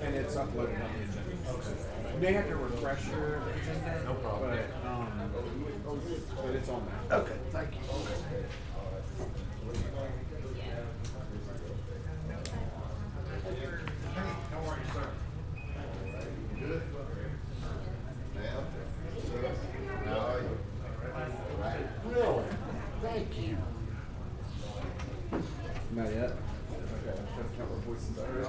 and it's uploaded on the agenda. Okay. You may have to refresh your agenda. No problem. But it's on there. Okay, thank you. How are you, sir? Good. Ma'am? How are you? Really? Thank you. Not yet. Okay, I'm trying to count what voices I heard.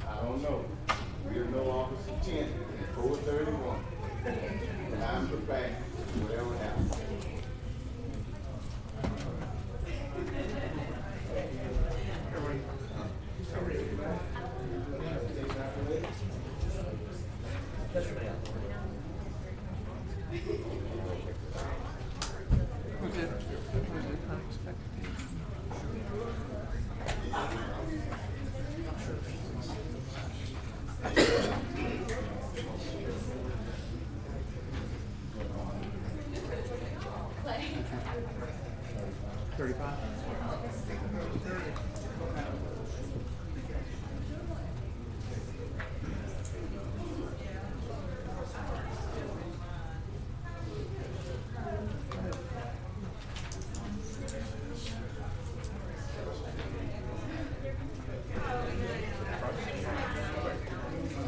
I don't know. We'll know Officer 10 at 4:31. Time for back, whatever happens.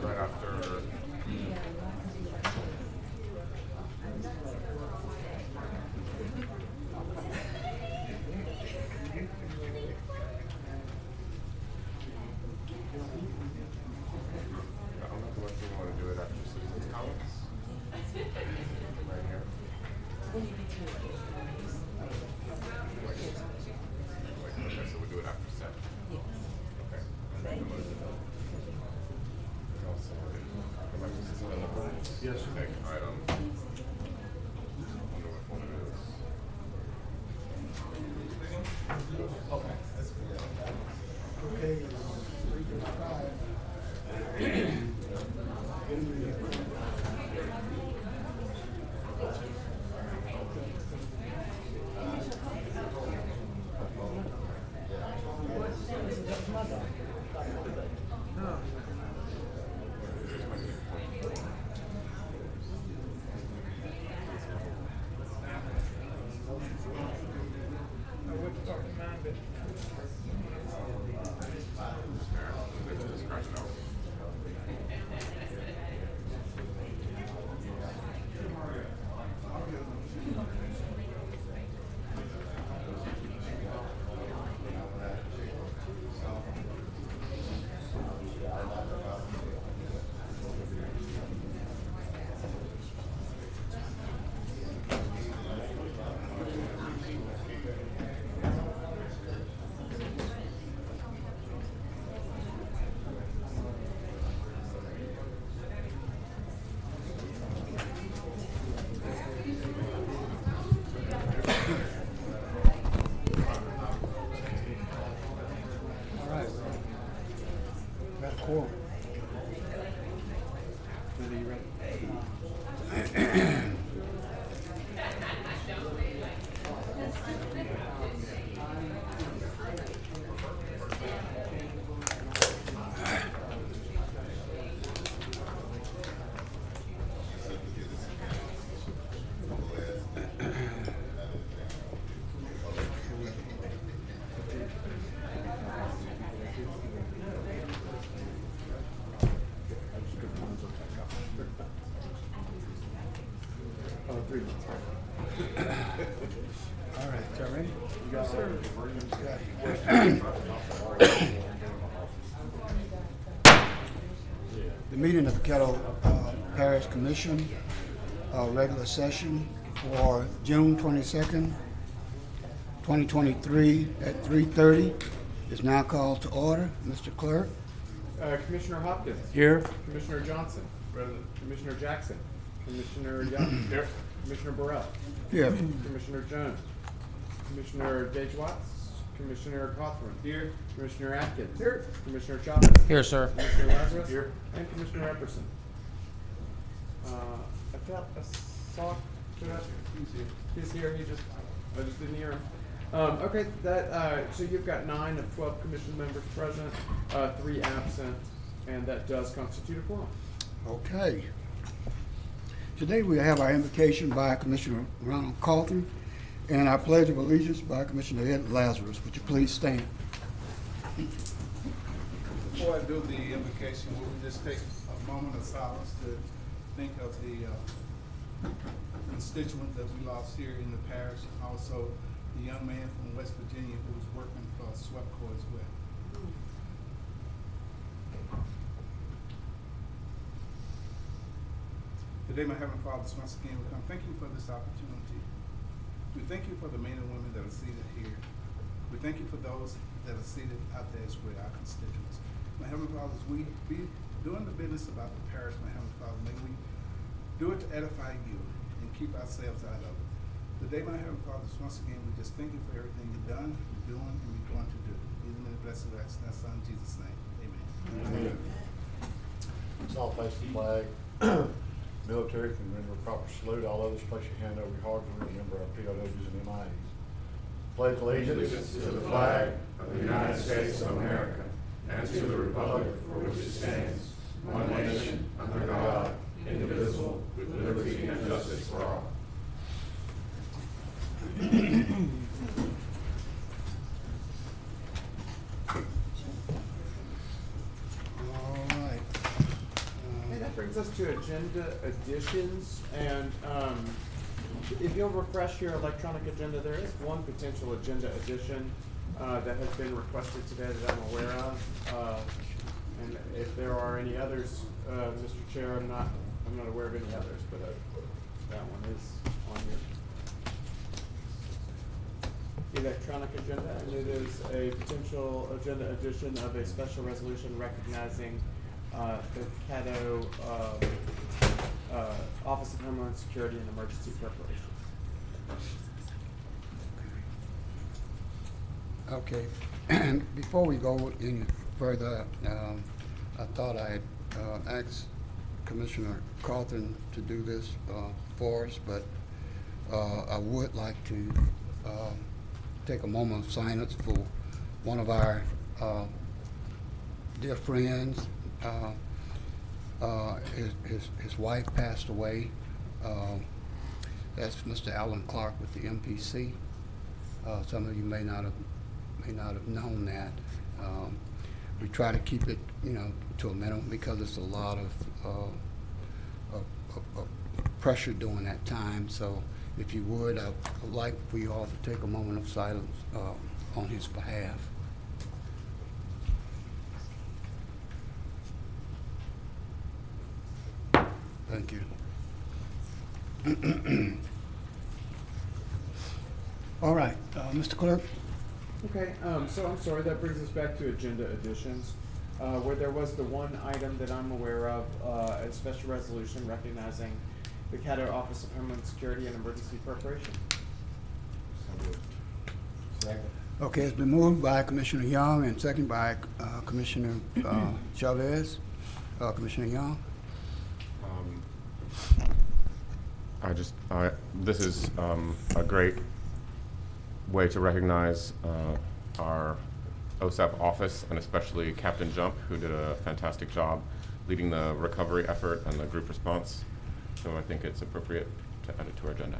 Right after. I don't know what you want to do it after Susan Collins. Right here. Okay, so we do it after 7. Okay. Yes. Next item. I wonder what one it is. Okay. Quorum. All right, is that ready? You got the meeting of the Caddo Parish Commission, regular session for June 22nd, 2023 at 3:30 is now called to order. Mr. Clerk. Commissioner Hopkins. Here. Commissioner Johnson. Present. Commissioner Jackson. Commissioner Young. Here. Commissioner Burrell. Here. Commissioner Jones. Commissioner Gage Watts. Commissioner Cawthorn. Here. Commissioner Atkins. Here. Commissioner Chavez. Here, sir. Commissioner Lazarus. Here. And Commissioner Epperson. I saw. He's here. I just didn't hear him. Okay, so you've got 9 of 12 commission members present, 3 absent, and that does constitute a quorum. Okay. Today we have our invocation by Commissioner Ronald Cawthorn and our pledge of allegiance by Commissioner Ed Lazarus. Would you please stand? Before I do the invocation, will we just take a moment of silence to think of the constituent that we lost here in the parish, and also the young man from West Virginia who was working for SWEPCO as well. Today, my Heavenly Father, once again, we come thank you for this opportunity. We thank you for the men and women that are seated here. We thank you for those that are seated out there as well, our constituents. My Heavenly Father, as we be doing the business about the parish, my Heavenly Father, may we do it to edify you and keep ourselves out of it. Today, my Heavenly Father, once again, we just thank you for everything you've done, you're doing, and you're going to do. Even in the blessed rest, in thy Son, Jesus' name. Amen. Amen. Let's all face the flag. Military can render a proper salute. All others place your hand over your heart and remember our POWs and MIAs. Pledge allegiance To the flag of the United States of America and to the republic for which it stands, one nation, under God, indivisible, with liberty and justice for all. All right. And that brings us to agenda additions, and if you'll refresh your electronic agenda, there is one potential agenda addition that has been requested today that I'm aware of. And if there are any others, Mr. Chair, I'm not aware of any others, but that one is on your electronic agenda, and it is a potential agenda addition of a special resolution recognizing the Caddo Office of Homeland Security and Emergency Preparation. Okay. And before we go any further, I thought I'd ask Commissioner Cawthorn to do this for us, but I would like to take a moment of silence for one of our dear friends. His wife passed away. That's Mr. Alan Clark with the MPC. Some of you may not have known that. We try to keep it, to a minimum because it's a lot of pressure during that time. So, if you would, I would like for you all to take a moment of silence on his behalf. Thank you. All right, Mr. Clerk. Okay, so I'm sorry, that brings us back to agenda additions, where there was the one item that I'm aware of, a special resolution recognizing the Caddo Office of Homeland Security and Emergency Preparation. Okay, it's been moved by Commissioner Young and second by Commissioner Chavez. Commissioner Young. This is a great way to recognize our OSAP office, and especially Captain Jump, who did a fantastic job leading the recovery effort and the group response. So I think it's appropriate to add it to our agenda.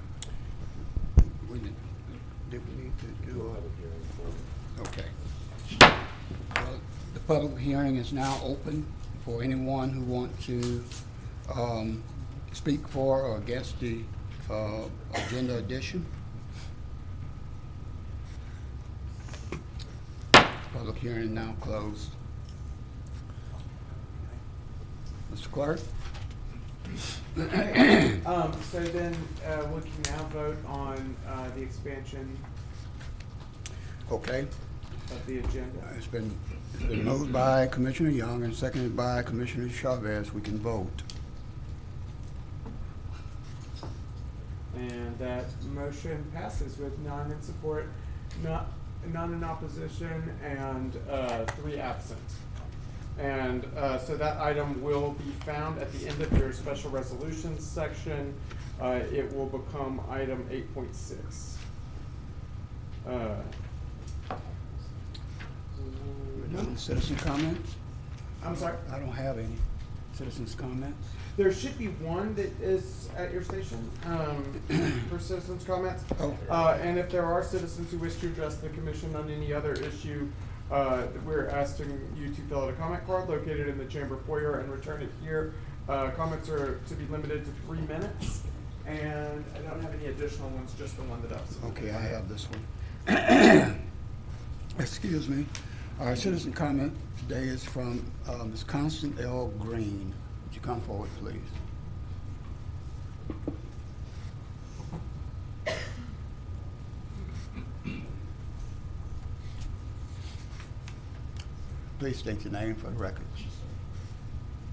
Did we need to do Okay. Well, the public hearing is now open for anyone who wants to speak for or against the agenda addition. Public hearing now closed. Mr. Clark? Okay, so then we can now vote on the expansion Okay. of the agenda. It's been moved by Commissioner Young and seconded by Commissioner Chavez. We can vote. And that motion passes with 9 in support, none in opposition, and 3 absent. And so that item will be found at the end of your special resolutions section. It will become item 8.6. We're done with citizen comments? I'm sorry? I don't have any citizens' comments. There should be one that is at your station for citizens' comments. Oh. And if there are citizens who wish to address the commission on any other issue, we're asking you to fill out a comment card located in the chamber foyer and return it here. Comments are to be limited to 3 minutes. And I don't have any additional ones, just the one that I've submitted. Okay, I have this one. Excuse me. Our citizen comment today is from Ms. Constance L. Green. Would you come forward, please? Please state your name for the record.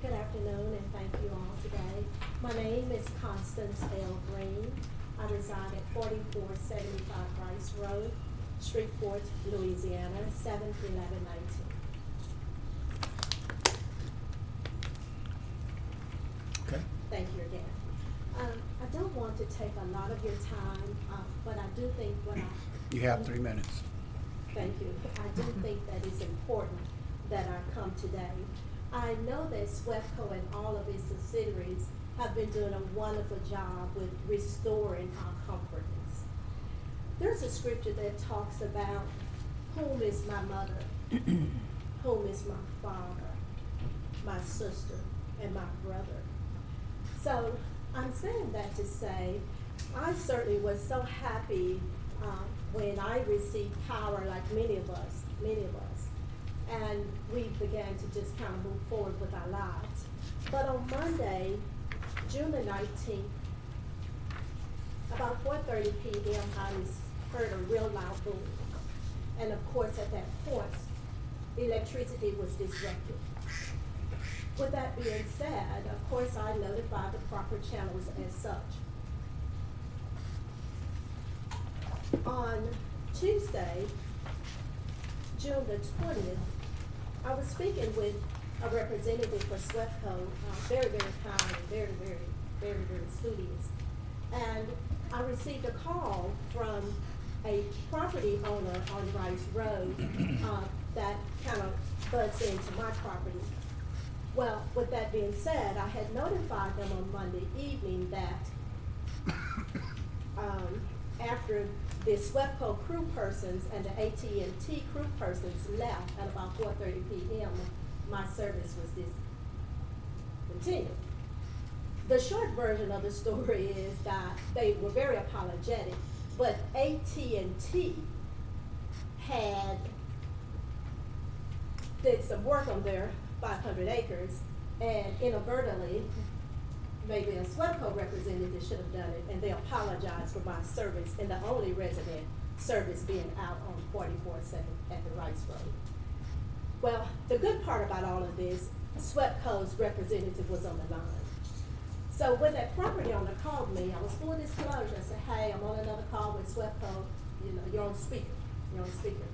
Good afternoon, and thank you all today. My name is Constance L. Green. I reside at 4475 Rice Road, Shreveport, Louisiana, 71119. Okay. Thank you again. I don't want to take a lot of your time, but I do think You have 3 minutes. Thank you. I do think that it's important that I come today. I know that SWEPCO and all of its subsidiaries have been doing a wonderful job with restoring our comfortness. There's a scripture that talks about whom is my mother, whom is my father, my sister, and my brother. So I'm saying that to say, I certainly was so happy when I received power, like many of us, and we began to just kind of move forward with our lives. But on Monday, June the 19th, about 4:30 p.m., I heard a real loud boom. And of course, at that point, electricity was disrupted. With that being said, of course, I notified the proper channels as such. On Tuesday, June the 20th, I was speaking with a representative for SWEPCO, very, very kind and very, very, very, very studious. And I received a call from a property owner on Rice Road that kind of butts into my property. Well, with that being said, I had notified them on Monday evening that after the SWEPCO crew persons and the AT&T crew persons left at about 4:30 p.m., my service was discontinued. The short version of the story is that they were very apologetic, but AT&T did some work on their 500 acres, and inadvertently, maybe a SWEPCO representative should have done it, and they apologized for my service, and the only resident service being out on 44-7 at the Rice Road. Well, the good part about all of this, SWEPCO's representative was on the line. So when that property owner called me, I was full disclosure. I said, hey, I'm on another call with SWEPCO, you're on speaker,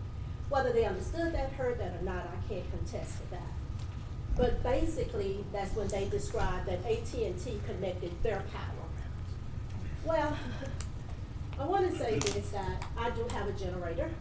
Whether they understood that, heard that or not, I can't contest to that. But basically, that's when they described that AT&T connected their power. Well, I want to say this, that I do have a generator,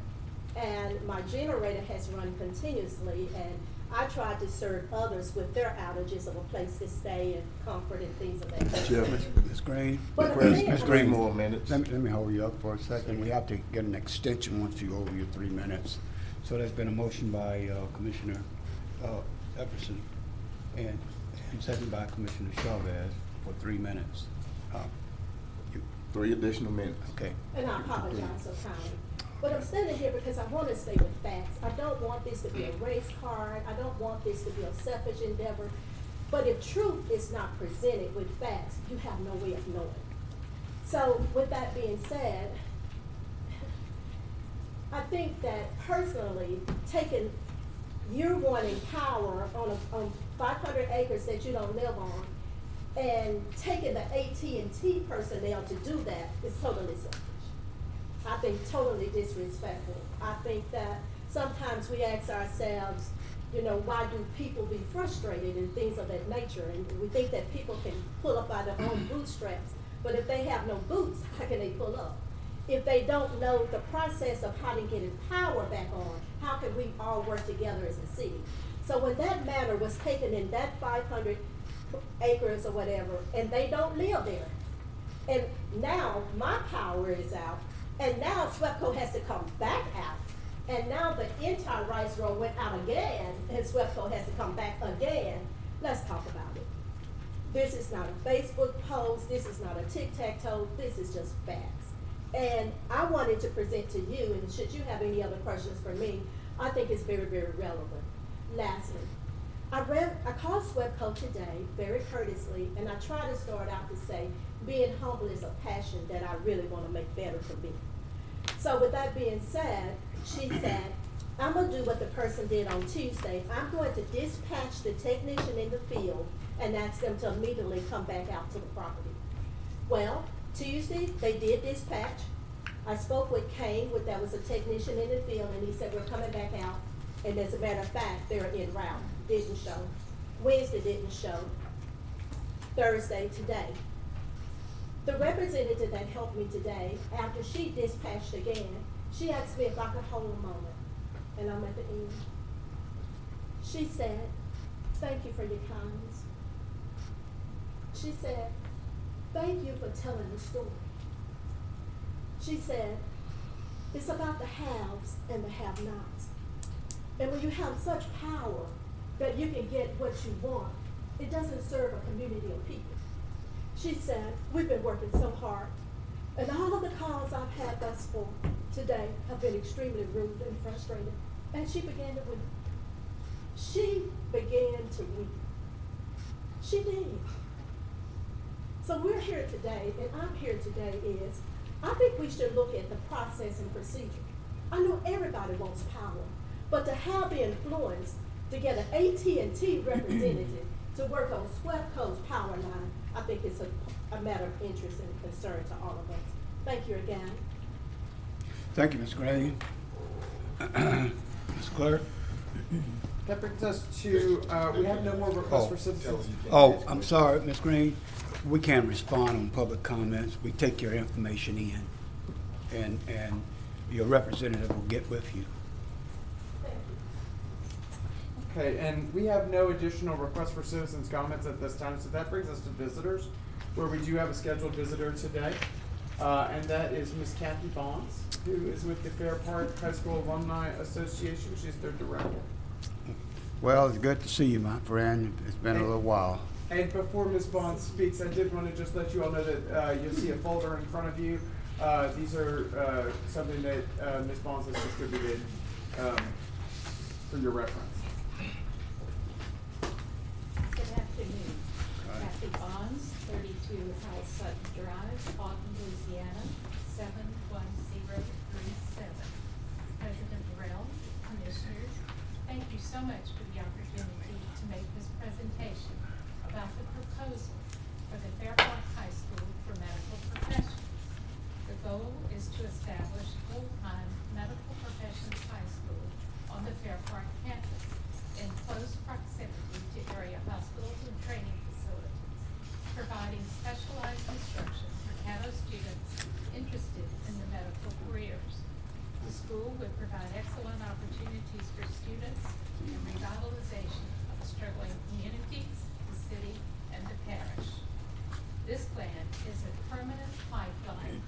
and my generator has run continuously, and I tried to serve others with their outages of a place to stay and comfort and things of that nature. Ms. Green? But Ms. Green, more minutes. Let me hold you up for a second. We have to get an extension once you go over your 3 minutes. So there's been a motion by Commissioner Epperson and seconded by Commissioner Chavez for 3 minutes. 3 additional minutes. Okay. And I apologize so kindly. But I'm standing here because I want to stay with facts. I don't want this to be a race card. I don't want this to be a selfish endeavor. But if truth is not presented with facts, you have no way of knowing. So with that being said, I think that personally, you wanting power on 500 acres that you don't live on, And taking the AT&T personnel to do that is totally selfish. I think totally disrespectful. I think that sometimes we ask ourselves, you know, why do people be frustrated and things of that nature? And we think that people can pull up by their own bootstraps, but if they have no boots, how can they pull up? If they don't know the process of how to get power back on, how can we all work together as a city? So when that matter was taken in that 500 acres or whatever, and they don't live there, and now my power is out, and now SWEPCO has to come back out, and now the entire Rice Road went out again, and SWEPCO has to come back again. Let's talk about it. This is not a Facebook post, this is not a tic-tac-toe, this is just facts. And I wanted to present to you, and should you have any other questions for me, I think it's very, very relevant. Lastly, I called SWEPCO today very courteously, and I try to start out to say, being humble is a passion that I really want to make better for me. So with that being said, she said, I'm going to do what the person did on Tuesday. I'm going to dispatch the technician in the field and ask them to immediately come back out to the property. Well, Tuesday, they did dispatch. I spoke with Kane, that was a technician in the field, and he said, we're coming back out. And as a matter of fact, they're en route. Didn't show. Wednesday didn't show. Thursday, today. The representative that helped me today, after she dispatched again, she asked me if I could hold a moment. And I'm at the end. She said, thank you for your kindness. She said, thank you for telling the story. She said, it's about the haves and the have-nots. And when you have such power that you can get what you want, it doesn't serve a community of people. She said, we've been working so hard, and all of the calls I've had thus far today have been extremely rude and frustrated. And she began to weep. She began to weep. She did. So we're here today, and I'm here today is, I think we should look at the process and procedure. I know everybody wants power, but to have the influence to get an AT&T representative to work on SWEPCO's power line, I think it's a matter of interest and concern to all of us. Thank you again. Thank you, Ms. Gray. Ms. Clerk? That brings us to, we have no more requests for citizens. Oh, I'm sorry, Ms. Green. We can't respond on public comments. We take your information in, and your representative will get with you. Okay, and we have no additional requests for citizens' comments at this time, so that brings us to visitors, where we do have a scheduled visitor today, and that is Ms. Kathy Bonds, who is with the Fair Park High School Alumni Association. She's their director. Well, it's good to see you, my friend. It's been a little while. And before Ms. Bonds speaks, I did want to just let you all know that you'll see a folder in front of you. These are something that Ms. Bonds has distributed for your reference. Good afternoon. Kathy Bonds, 32 House Sutton Drive, Lawton, Louisiana, 71037. President Burrell, Commissioners, thank you so much for the opportunity to make this presentation about the proposal for the Fair Park High School for medical professionals. The goal is to establish full-time medical professions high school on the Fair Park campus in close proximity to area hospitals and training facilities, providing specialized instruction for Caddo students interested in the medical careers. The school would provide excellent opportunities for students and revitalization of struggling communities, the city, and the parish. This plan is a permanent pipeline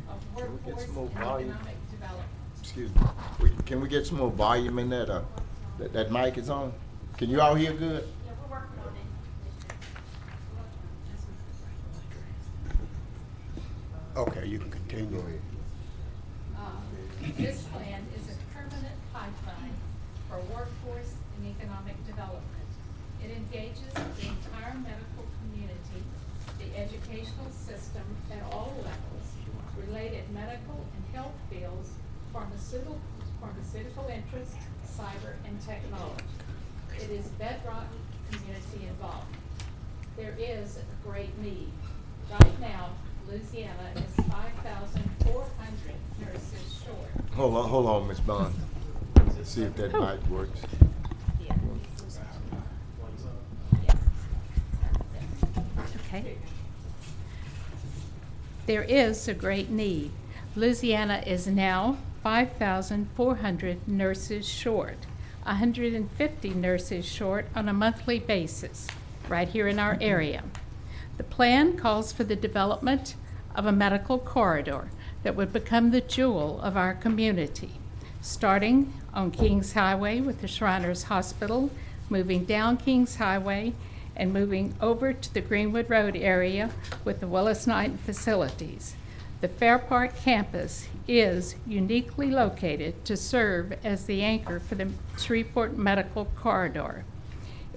of workforce and economic development. Excuse me. Can we get some more volume in that? That mic is on. Can you all hear good? Yeah, we're working on it. Okay, you can continue. This plan is a permanent pipeline for workforce and economic development. It engages the entire medical community, the educational system at all levels, related medical and health fields, pharmaceutical interests, cyber, and technology. It is bedrock community involvement. there is a great need. Right now, Louisiana is 5,400 nurses short. Hold on, Ms. Bond. See if that mic works. Yeah. Okay. There is a great need. Louisiana is now 5,400 nurses short, 150 nurses short on a monthly basis, right here in our area. The plan calls for the development of a medical corridor that would become the jewel of our community, starting on Kings Highway with the Shriners Hospital, moving down Kings Highway, and moving over to the Greenwood Road area with the Willis-Knighton facilities. The Fair Park campus is uniquely located to serve as the anchor for the Shreveport Medical Corridor.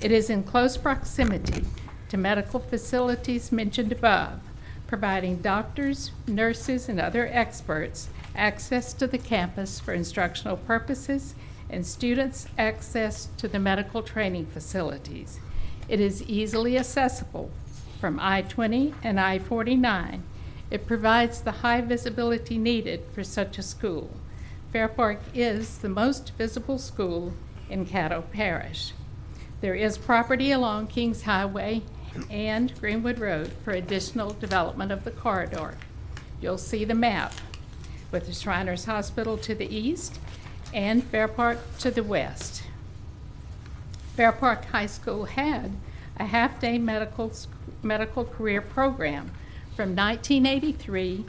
It is in close proximity to medical facilities mentioned above, providing doctors, nurses, and other experts access to the campus for instructional purposes and students access to the medical training facilities. It is easily accessible from I-20 and I-49. It provides the high visibility needed for such a school. Fair Park is the most visible school in Caddo Parish. There is property along Kings Highway and Greenwood Road for additional development of the corridor. You'll see the map with the Shriners Hospital to the east and Fair Park to the west. Fair Park High School had a half-day medical career program from 1983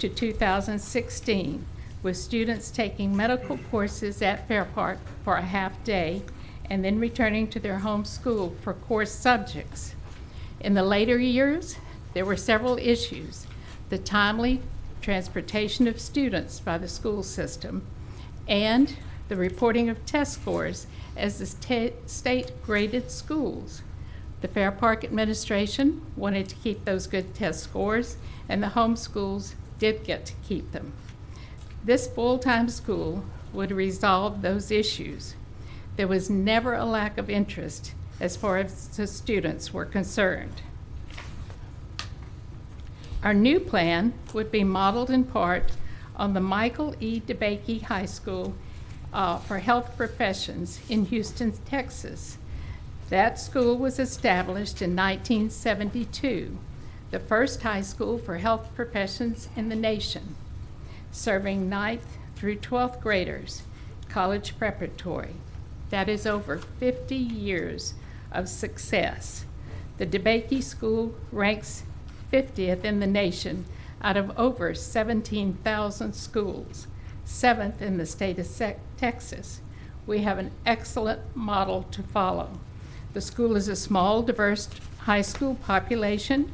to 2016, with students taking medical courses at Fair Park for a half day and then returning to their home school for course subjects. In the later years, there were several issues: the timely transportation of students by the school system and the reporting of test scores as the state graded schools. The Fair Park administration wanted to keep those good test scores, and the home schools did get to keep them. This full-time school would resolve those issues. There was never a lack of interest as far as the students were concerned. Our new plan would be modeled in part on the Michael E. DeBakey High School for Health Professions in Houston, Texas. That school was established in 1972, the first high school for health professions in the nation, serving 9th through 12th graders, college preparatory. That is over 50 years of success. The DeBakey School ranks 50th in the nation out of over 17,000 schools, 7th in the state of Texas. We have an excellent model to follow. The school is a small, diverse high school population,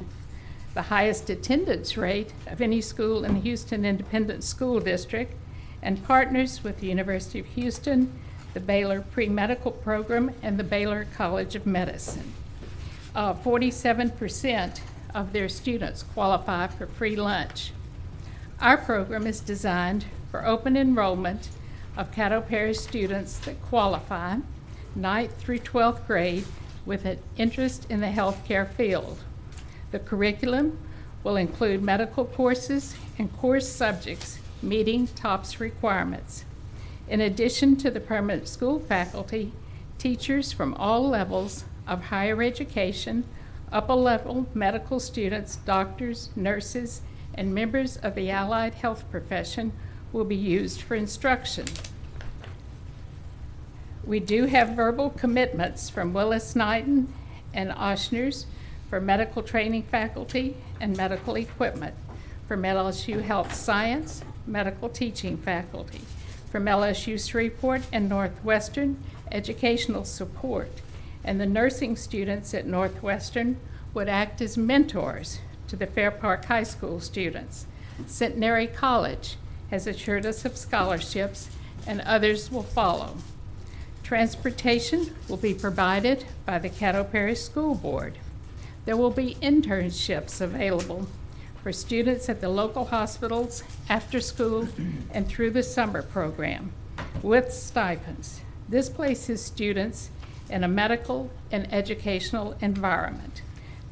the highest attendance rate of any school in the Houston Independent School District, and partners with the University of Houston, the Baylor Pre-Medical Program, and the Baylor College of Medicine. 47% of their students qualify for free lunch. Our program is designed for open enrollment of Caddo Parish students that qualify 9th through 12th grade with an interest in the healthcare field. The curriculum will include medical courses and course subjects meeting TOPS requirements. In addition to the permanent school faculty, teachers from all levels of higher education, upper-level medical students, doctors, nurses, and members of the allied health profession will be used for instruction. We do have verbal commitments from Willis-Knighton and Ochsner's for medical training faculty and medical equipment, from LSU Health Science, medical teaching faculty, from LSU Shreveport and Northwestern, educational support, and the nursing students at Northwestern would act as mentors to the Fair Park High School students. Centenary College has assured us of scholarships, and others will follow. Transportation will be provided by the Caddo Parish School Board. There will be internships available for students at the local hospitals after school and through the summer program with stipends. This places students in a medical and educational environment.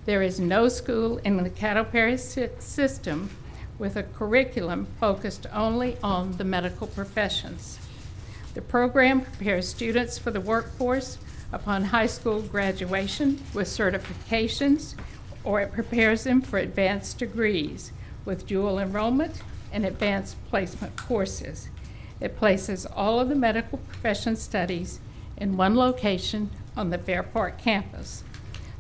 There is no school in the Caddo Parish system with a curriculum focused only on the medical professions. The program prepares students for the workforce upon high school graduation with certifications, or it prepares them for advanced degrees with dual enrollment and advanced placement courses. It places all of the medical profession studies in one location on the Fair Park campus.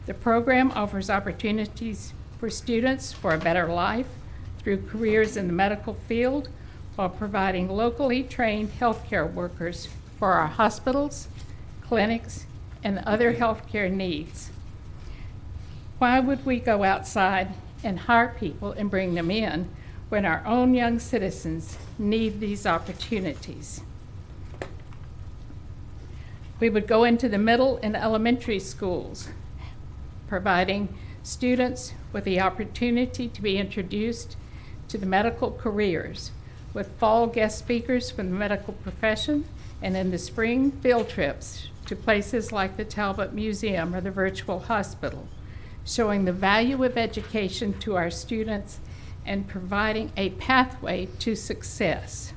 The program offers opportunities for students for a better life through careers in the medical field while providing locally trained healthcare workers for our hospitals, clinics, and other healthcare needs. Why would we go outside and hire people and bring them in when our own young citizens need these opportunities? We would go into the middle and elementary schools, providing students with the opportunity to be introduced to the medical careers with fall guest speakers from the medical profession, and in the spring, field trips to places like the Talbot Museum or the Virtual Hospital, showing the value of education to our students and providing a pathway to success.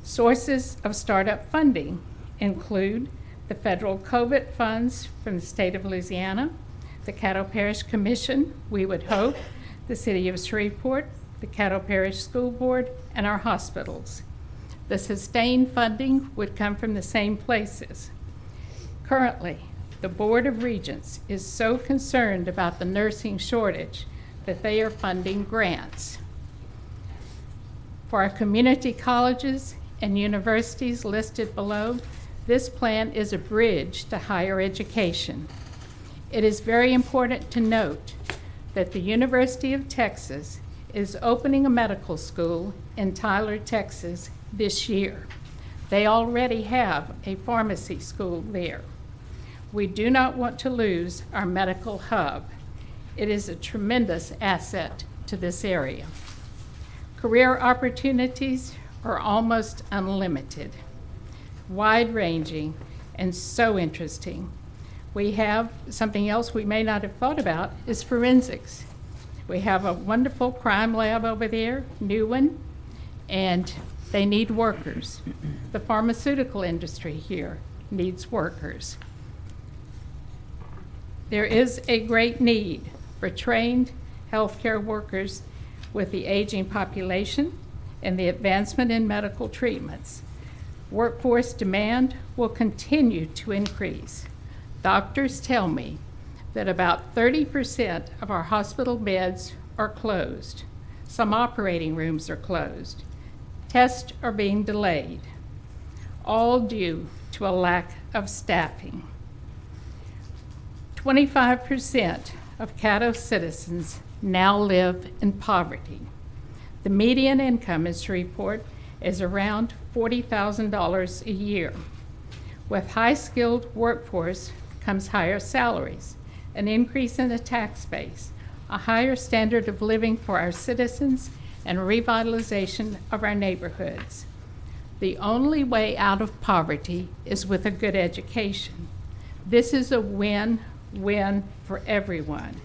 Sources of startup funding include the federal COVID funds from the state of Louisiana, the Caddo Parish Commission, we would hope, the City of Shreveport, the Caddo Parish School Board, and our hospitals. The sustained funding would come from the same places. Currently, the Board of Regents is so concerned about the nursing shortage that they are funding grants. For our community colleges and universities listed below, this plan is a bridge to higher education. It is very important to note that the University of Texas is opening a medical school in Tyler, Texas this year. They already have a pharmacy school there. We do not want to lose our medical hub. It is a tremendous asset to this area. Career opportunities are almost unlimited, wide-ranging, and so interesting. We have something else we may not have thought about is forensics. We have a wonderful crime lab over there, new one, and they need workers. The pharmaceutical industry here needs workers. There is a great need for trained healthcare workers with the aging population and the advancement in medical treatments. Workforce demand will continue to increase. Doctors tell me that about 30% of our hospital beds are closed. Some operating rooms are closed. Tests are being delayed, all due to a lack of staffing. 25% of Caddo citizens now live in poverty. The median income in Shreveport is around $40,000 a year. With high-skilled workforce comes higher salaries, an increase in the tax base, a higher standard of living for our citizens, and revitalization of our neighborhoods. The only way out of poverty is with a good education. This is a win-win for everyone.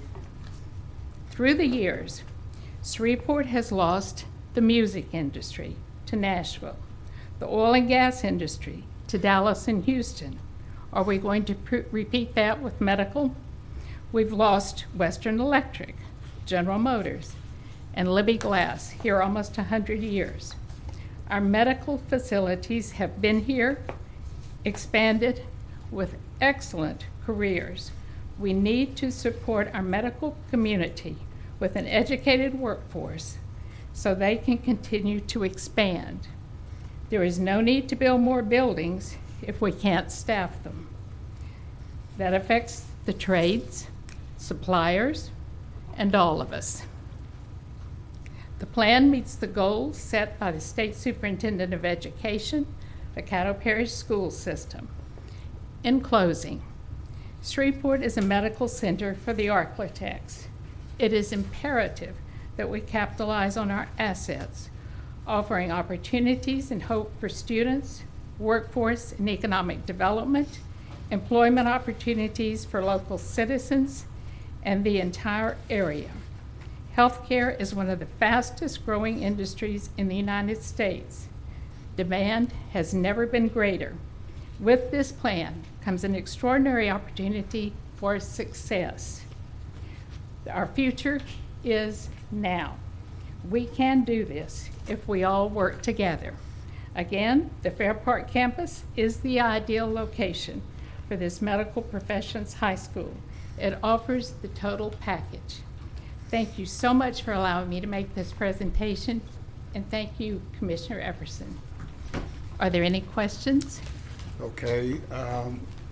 Through the years, Shreveport has lost the music industry to Nashville, the oil and gas industry to Dallas and Houston. Are we going to repeat that with medical? We've lost Western Electric, General Motors, and Libby Glass here almost 100 years. Our medical facilities have been here, expanded with excellent careers. We need to support our medical community with an educated workforce so they can continue to expand. There is no need to build more buildings if we can't staff them. That affects the trades, suppliers, and all of us. The plan meets the goals set by the State Superintendent of Education, the Caddo Parish School System. In closing, Shreveport is a medical center for the architects. It is imperative that we capitalize on our assets, offering opportunities and hope for students, workforce and economic development, employment opportunities for local citizens, and the entire area. Healthcare is one of the fastest growing industries in the United States. Demand has never been greater. With this plan comes an extraordinary opportunity for success. Our future is now. We can do this if we all work together. Again, the Fair Park campus is the ideal location for this medical professions high school. It offers the total package. Thank you so much for allowing me to make this presentation, and thank you, Commissioner Everson. Are there any questions? Okay,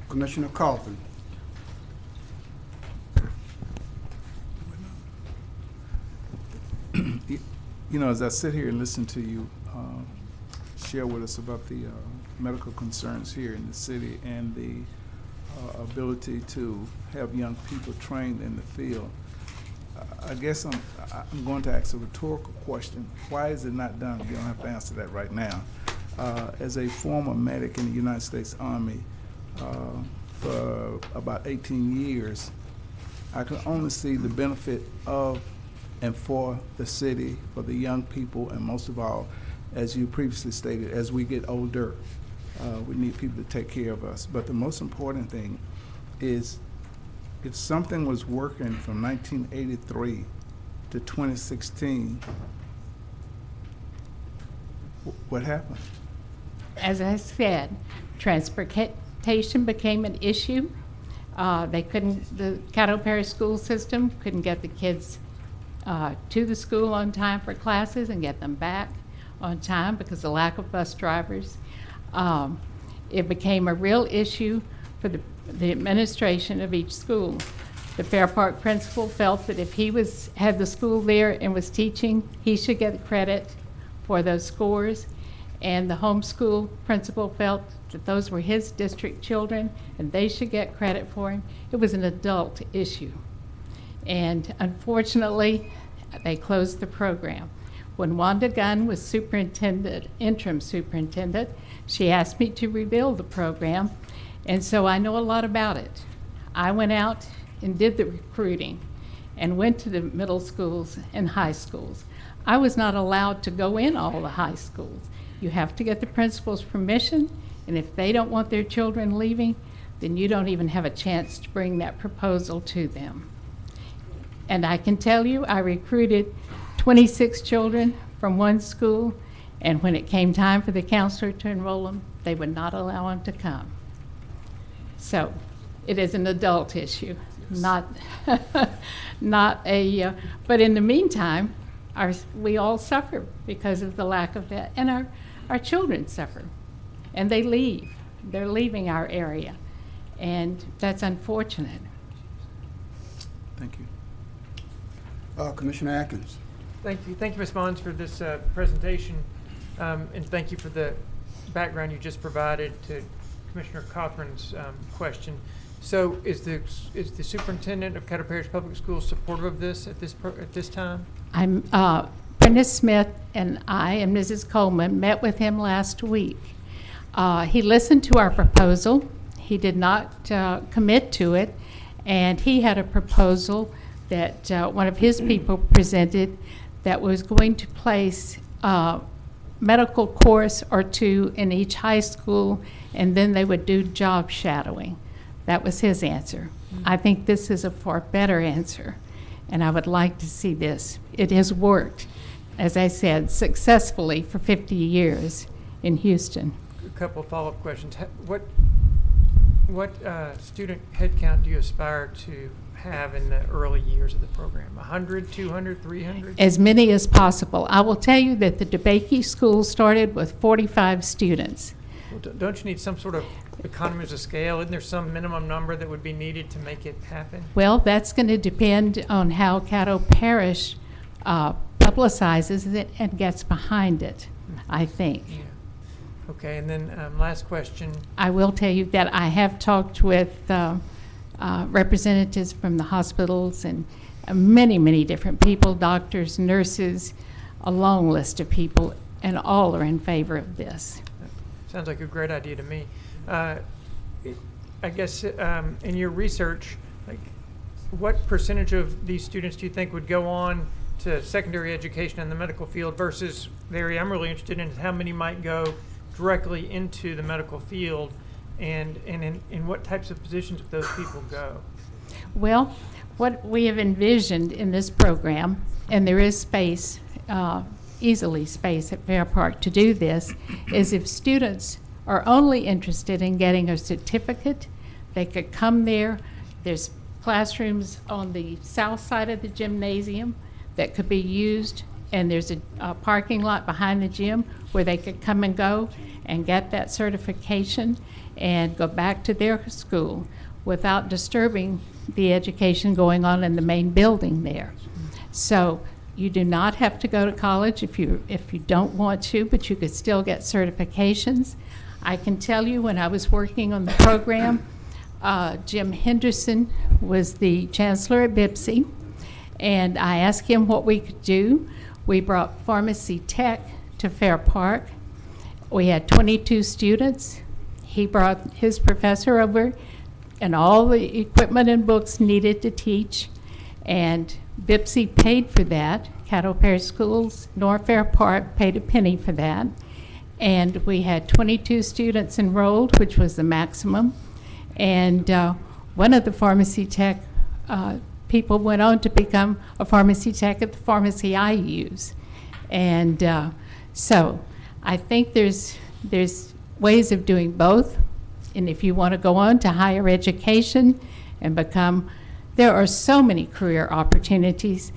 Commissioner Carlton. You know, as I sit here and listen to you share with us about the medical concerns here in the city and the ability to have young people trained in the field, I guess I'm going to ask a rhetorical question. Why is it not done? You don't have to answer that right now. As a former medic in the United States Army for about 18 years, I can only see the benefit of and for the city, for the young people, and most of all, as you previously stated, as we get older, we need people to take care of us. But the most important thing is, if something was working from 1983 to 2016, what happened? As I said, transportation became an issue. The Caddo Parish school system couldn't get the kids to the school on time for classes and get them back on time because of the lack of bus drivers. It became a real issue for the administration of each school. The Fair Park principal felt that if he had the school there and was teaching, he should get credit for those scores. And the homeschool principal felt that those were his district children and they should get credit for him. It was an adult issue. And unfortunately, they closed the program. When Wanda Gunn was interim superintendent, she asked me to rebuild the program, and so I know a lot about it. I went out and did the recruiting and went to the middle schools and high schools. I was not allowed to go in all the high schools. You have to get the principal's permission, and if they don't want their children leaving, then you don't even have a chance to bring that proposal to them. And I can tell you, I recruited 26 children from one school, and when it came time for the counselor to enroll them, they would not allow them to come. So it is an adult issue, not a, but in the meantime, we all suffer because of the lack of that, and our children suffer, and they leave. They're leaving our area, and that's unfortunate. Thank you. Commissioner Atkins. Thank you. Thank you, Ms. Mons, for this presentation, and thank you for the background you just provided to Commissioner Cothran's question. So is the superintendent of Caddo Parish Public Schools supportive of this at this time? Brenda Smith and I and Mrs. Coleman met with him last week. He listened to our proposal. He did not commit to it, and he had a proposal that one of his people presented that was going to place a medical course or two in each high school, and then they would do job shadowing. That was his answer. I think this is a far better answer, and I would like to see this. It has worked, as I said, successfully for 50 years in Houston. A couple of follow-up questions. What student headcount do you aspire to have in the early years of the program? 100, 200, 300? As many as possible. I will tell you that the DeBakey School started with 45 students. Well, don't you need some sort of economies of scale? Isn't there some minimum number that would be needed to make it happen? Well, that's going to depend on how Caddo Parish publicizes it and gets behind it, I think. Yeah. Okay, and then last question. I will tell you that I have talked with representatives from the hospitals and many, many different people, doctors, nurses, a long list of people, and all are in favor of this. Sounds like a great idea to me. I guess in your research, like, what percentage of these students do you think would go on to secondary education in the medical field versus the area I'm really interested in is how many might go directly into the medical field, and in what types of positions would those people go? Well, what we have envisioned in this program, and there is space, easily space at Fair Park to do this, is if students are only interested in getting a certificate, they could come there. There's classrooms on the south side of the gymnasium that could be used, and there's a parking lot behind the gym where they could come and go and get that certification and go back to their school without disturbing the education going on in the main building there. So you do not have to go to college if you don't want to, but you could still get certifications. I can tell you when I was working on the program, Jim Henderson was the chancellor at BIPSI, and I asked him what we could do. We brought pharmacy tech to Fair Park. We had 22 students. He brought his professor over and all the equipment and books needed to teach, and BIPSI paid for that. Caddo Parish Schools, nor Fair Park paid a penny for that. And we had 22 students enrolled, which was the maximum. And one of the pharmacy tech people went on to become a pharmacy tech at the pharmacy I use. And so I think there's ways of doing both. And if you want to go on to higher education and become, there are so many career opportunities.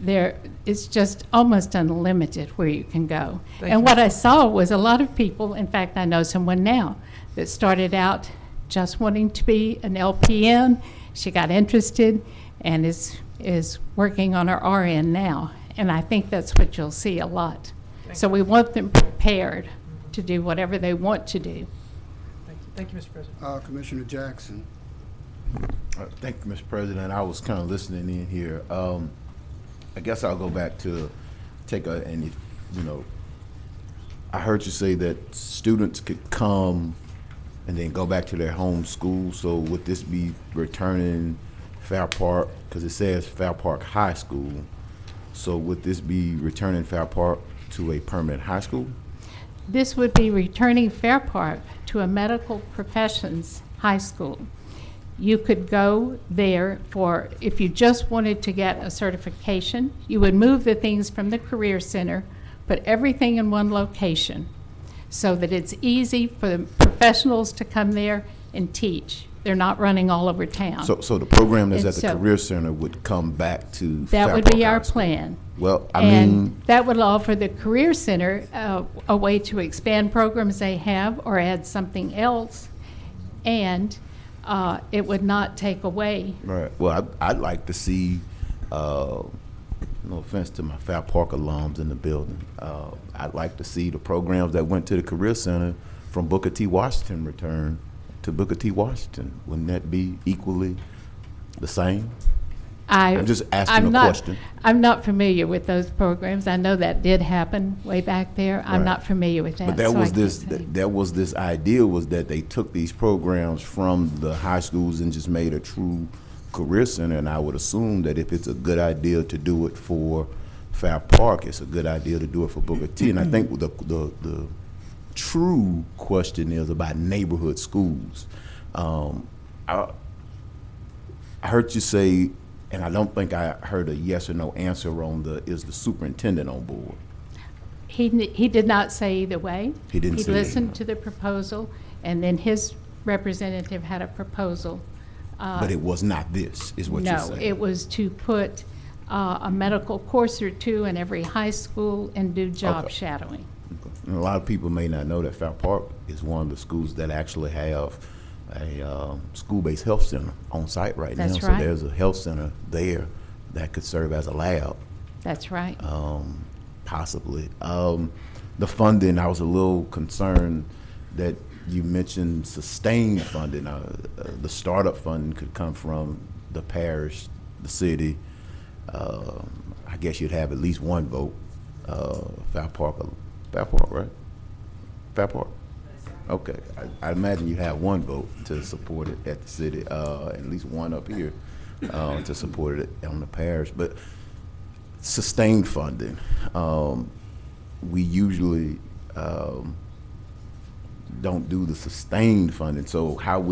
It's just almost unlimited where you can go. And what I saw was a lot of people, in fact, I know someone now that started out just wanting to be an LPN. She got interested and is working on her RN now. And I think that's what you'll see a lot. So we want them prepared to do whatever they want to do. Thank you, Mr. President. Commissioner Jackson. Thank you, Mr. President. I was kind of listening in here. I guess I'll go back to I heard you say that students could come and then go back to their home school. So would this be returning Fair Park, because it says Fair Park High School. So would this be returning Fair Park to a permanent high school? This would be returning Fair Park to a medical professions high school. You could go there for, if you just wanted to get a certification, you would move the things from the Career Center, put everything in one location so that it's easy for the professionals to come there and teach. They're not running all over town. So the program that's And at the Career Center would come back to that Fair would Park be our High School. plan. Well, I And mean, that would offer the Career Center a way to expand programs they have or add something else, and it would not take away. right. Well, I'd like to see, no offense to my Fair Park alums in the building, I'd like to see the programs that went to the Career Center from Booker T. Washington return to Booker T. Washington. Wouldn't that be equally the same? I'm just asking a question. I'm not familiar with those programs. I know that did happen way back there. I'm Right. not familiar with that. But that so I was can't this. say. That was this idea, was that they took these programs from the high schools and just made a true career center. And I would assume that if it's a good idea to do it for Fair Park, it's a good idea to do it for Booker T. And I think the true question is about neighborhood schools. I heard you say, and I don't think I heard a yes or no answer on is the superintendent on board? He did not say either way. He didn't say He listened either. to the proposal, and then his representative had a proposal. But it was not this, is what you're No, saying? it was to put a medical course or two in every high school and do job Okay. shadowing. And a lot of people may not know that Fair Park is one of the schools that actually have a school-based health center on site right now. That's So right. there's a health center there that could serve as a lab, That's right. possibly. The funding, I was a little concerned that you mentioned sustained funding. The startup funding could come from the parish, the city. I guess you'd have at least one vote. Fair Park, right? Fair Park. Okay, I imagine you'd have one vote to support it at the city, at least one up here. to support it on the parish. But sustained funding, we usually don't do the sustained funding. So has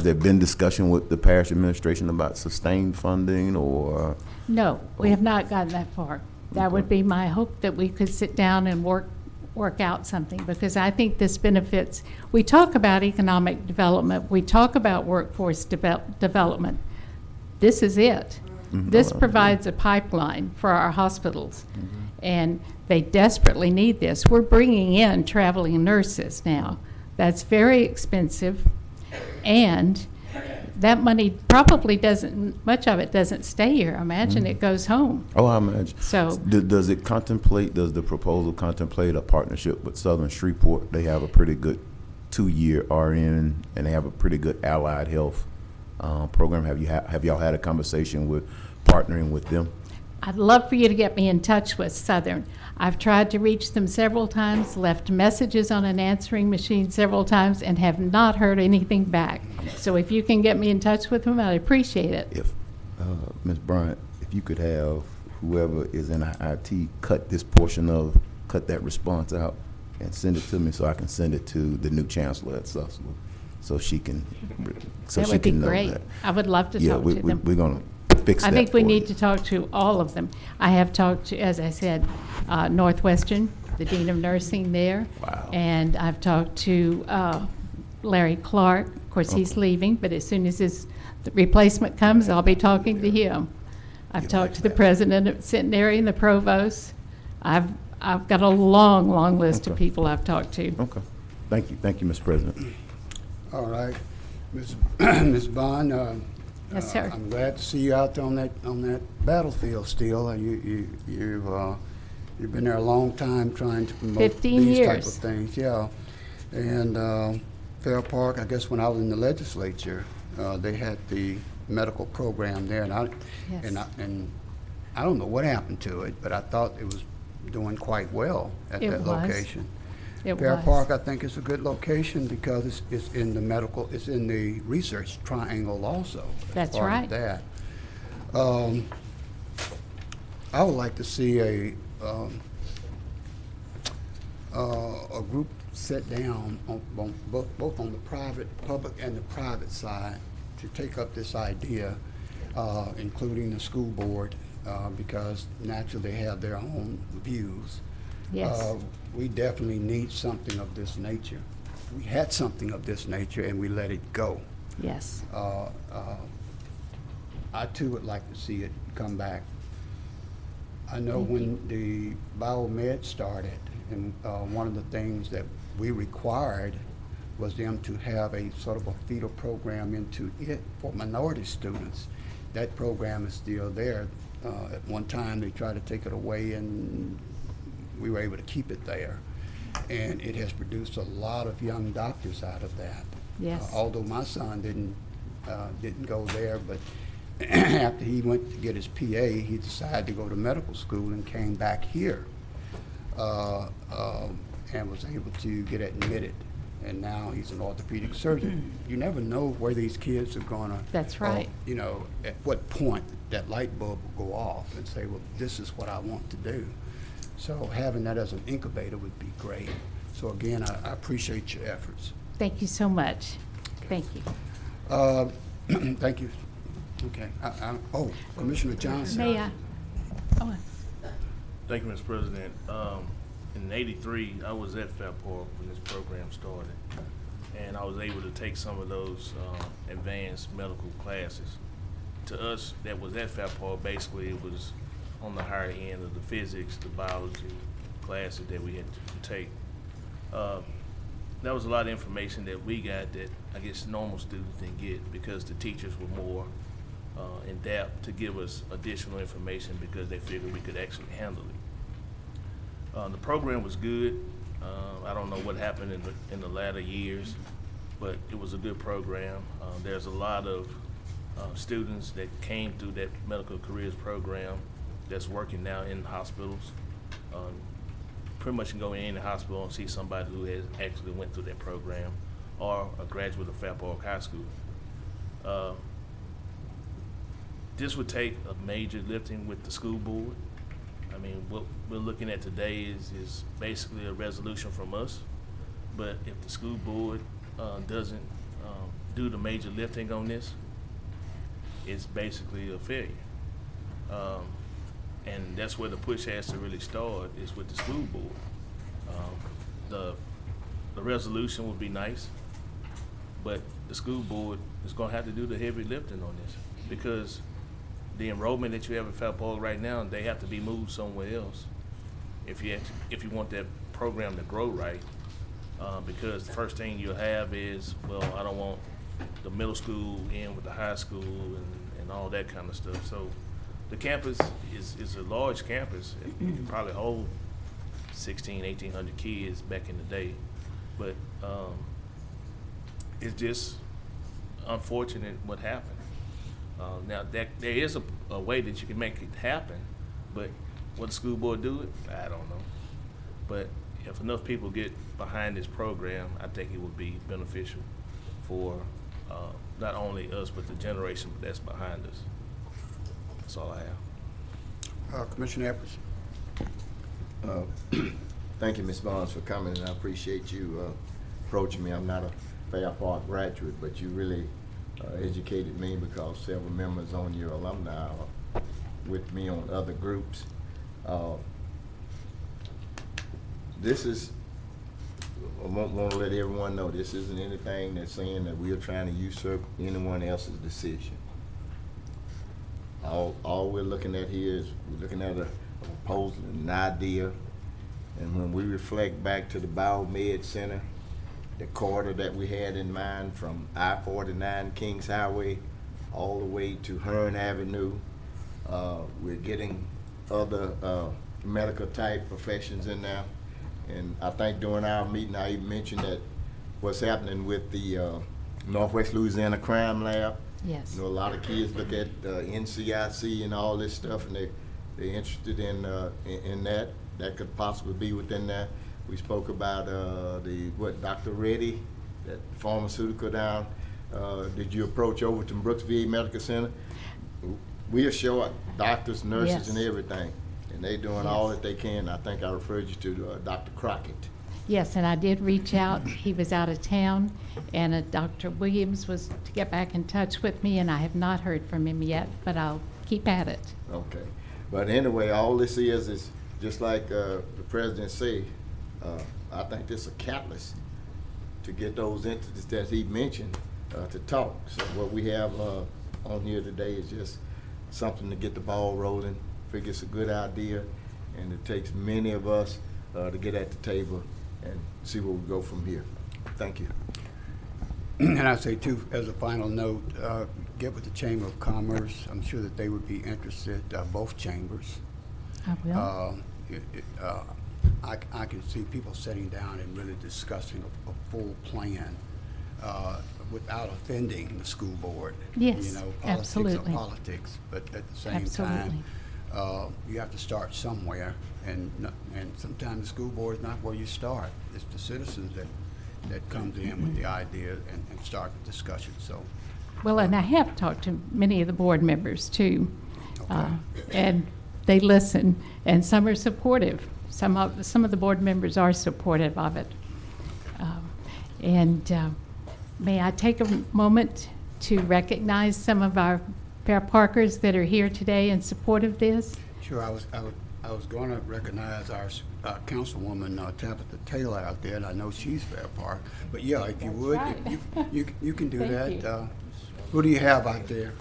there been discussion with the parish administration about sustained funding, or? No, we have not gotten that far. That would be my hope, that we could sit down and work out something, because I think this benefits. We talk about economic development. We talk about workforce development. This is it. This provides a pipeline for our hospitals, and they desperately need this. We're bringing in traveling nurses now. That's very expensive, and that money probably much of it doesn't stay here. I imagine it goes home. Oh, I imagine. So does the proposal contemplate a partnership with Southern Shreveport? They have a pretty good 2-year RN, and they have a pretty good allied health program. Have y'all had a conversation with partnering with them? I'd love for you to get me in touch with Southern. I've tried to reach them several times, left messages on an answering machine several times, and have not heard anything back. So if you can get me in touch with them, I'd appreciate it. If Ms. Bryant, if you could have whoever is in IT cut that response out and send it to me, so I can send it to the new chancellor at Sussex, so she can know that. That would be great. I would love to talk to them. We're going to fix that. I think we for need you. to talk to all of them. I have talked to, as I said, Northwestern, the Dean of Nursing there. Wow. And I've talked to Larry Clark. Of course, he's leaving, but as soon as his replacement comes, I'll be talking to him. I've talked to the president of Centenary and the provost. I've got a long list of people I've talked to. Okay. Thank you, Mr. President. All right. Ms. Bond, Yes, sir. I'm glad to see you out there on that battlefield still. You've been there a long time trying to promote 15 these type of years. things. Yeah. And Fair Park, I guess when I was in the legislature, they had the medical program there, and I don't know what happened to it, but I thought it was doing quite well at It that was. location. It Fair was. Park, I think, is a good location because it's in the medical, it's in the research triangle also. as That's part of right. that. I would like to see a group sit down on both on the public and the private side to take up this idea, including the school board, because naturally they have their own views. Yes. We definitely need something of this nature. We had something of this nature and we let it go. Yes. I too would like to see it come back. I know when the biomed started, and one of the things that we required was them to have a sort of a feeder program into it for minority students. That program is still there. At one time they tried to take it away, and we were able to keep it there. And it has produced a lot of young doctors out of that. Yes. Although my son didn't go there, but after he went to get his PA, he decided to go to medical school and came back here and was able to get admitted. And now he's an orthopedic surgeon. You never know where these kids are gonna. That's right. At what point that light bulb will go off and say, well, this is what I want to do. So having that as an incubator would be great. So again, I appreciate your efforts. Thank you so much. Thank you. Thank you. Okay. Commissioner Johnson. May I? Oh, Thank you, Mr. President. In '83, I was at Fair Park when this program started, and I was able to take some of those advanced medical classes. To us that was at Fair Park, basically it was on the higher end of the physics, the biology classes that we had to take. That was a lot of information that we got that I guess normal students didn't get, because the teachers were more in depth to give us additional information because they figured we could actually handle it. The program was good. I don't know what happened in the latter years, but it was a good program. There's a lot of students that came through that medical careers program that's working now in hospitals. Pretty much can go in any hospital and see somebody who has actually went through that program or a graduate of Fair Park High School. this would take a major lifting with the school board. I mean, what we're looking at today is basically a resolution from us. But if the school board doesn't do the major lifting on this, it's basically a failure. And that's where the push has to really start, is with the school board. The resolution would be nice, but the school board is gonna have to do the heavy lifting on this, because the enrollment that you have in Fair Park right now, they have to be moved somewhere else if you want that program to grow right. Because the first thing you'll have is, well, I don't want the middle school in with the high school and all that kind of stuff. So the campus is a large campus. It can probably hold 1,800 kids back in the day. But it's just unfortunate what happened. Now, there is a way that you can make it happen, but will the school board do it? I don't know. But if enough people get behind this program, I think it would be beneficial for not only us, but the generation that's behind us. That's all I have. Commissioner Epps. Thank you, Ms. Barnes, for coming, and I appreciate you approaching me. I'm not a Fair Park graduate, but you really educated me, because several members on your alumni are with me on other groups. This is, I want to let everyone know, this isn't anything that's saying that we are trying to usurp anyone else's decision. All we're looking at here is we're looking at a proposal, an idea, and when we reflect back to the Biomed Center, the corridor that we had in mind from I-49 Kings Highway all the way to Hearn Avenue, we're getting other medical type professions in there. And I think during our meeting, I even mentioned that what's happening with the Northwest Louisiana Crime Lab. Yes. You know, a lot of kids look at NCIC and all this stuff, and they're interested in that. That could possibly be within that. We spoke about Dr. Reddy, that pharmaceutical down. Did you approach Overton Brooks VA Medical Center? We are short doctors, nurses, Yes. and everything. And they're doing all that they can. I think I referred you to Dr. Crockett. Yes, and I did reach out. He was out of town, and Dr. Williams was to get back in touch with me, and I have not heard from him yet, but I'll keep at it. Okay. But anyway, all this is just like the president said, I think this is a catalyst to get those entities that he mentioned to talk. So what we have on here today is just something to get the ball rolling. Figure it's a good idea, and it takes many of us to get at the table and see where we go from here. Thank you. And I say too, as a final note, get with the Chamber of Commerce. I'm sure that they would be interested, both chambers. I will. I can see people sitting down and really discussing a full plan without offending the school board. Yes, You know, absolutely. politics are politics, but at the same Absolutely. time, you have to start somewhere, and sometimes the school board is not where you start. It's the citizens that comes in with the idea and start the discussion. So, Well, and I have talked to many of the board members too, Okay. and they listen, and some are supportive. Some of the board members are supportive of it. May I take a moment to recognize some of our Fair Parkers that are here today in support of this? sure, I was going to recognize our Councilwoman Tabitha Taylor out there, and I know she's Fair Park. But yeah, if you That's would, right. you can do Thank that. you. Who do you have out there?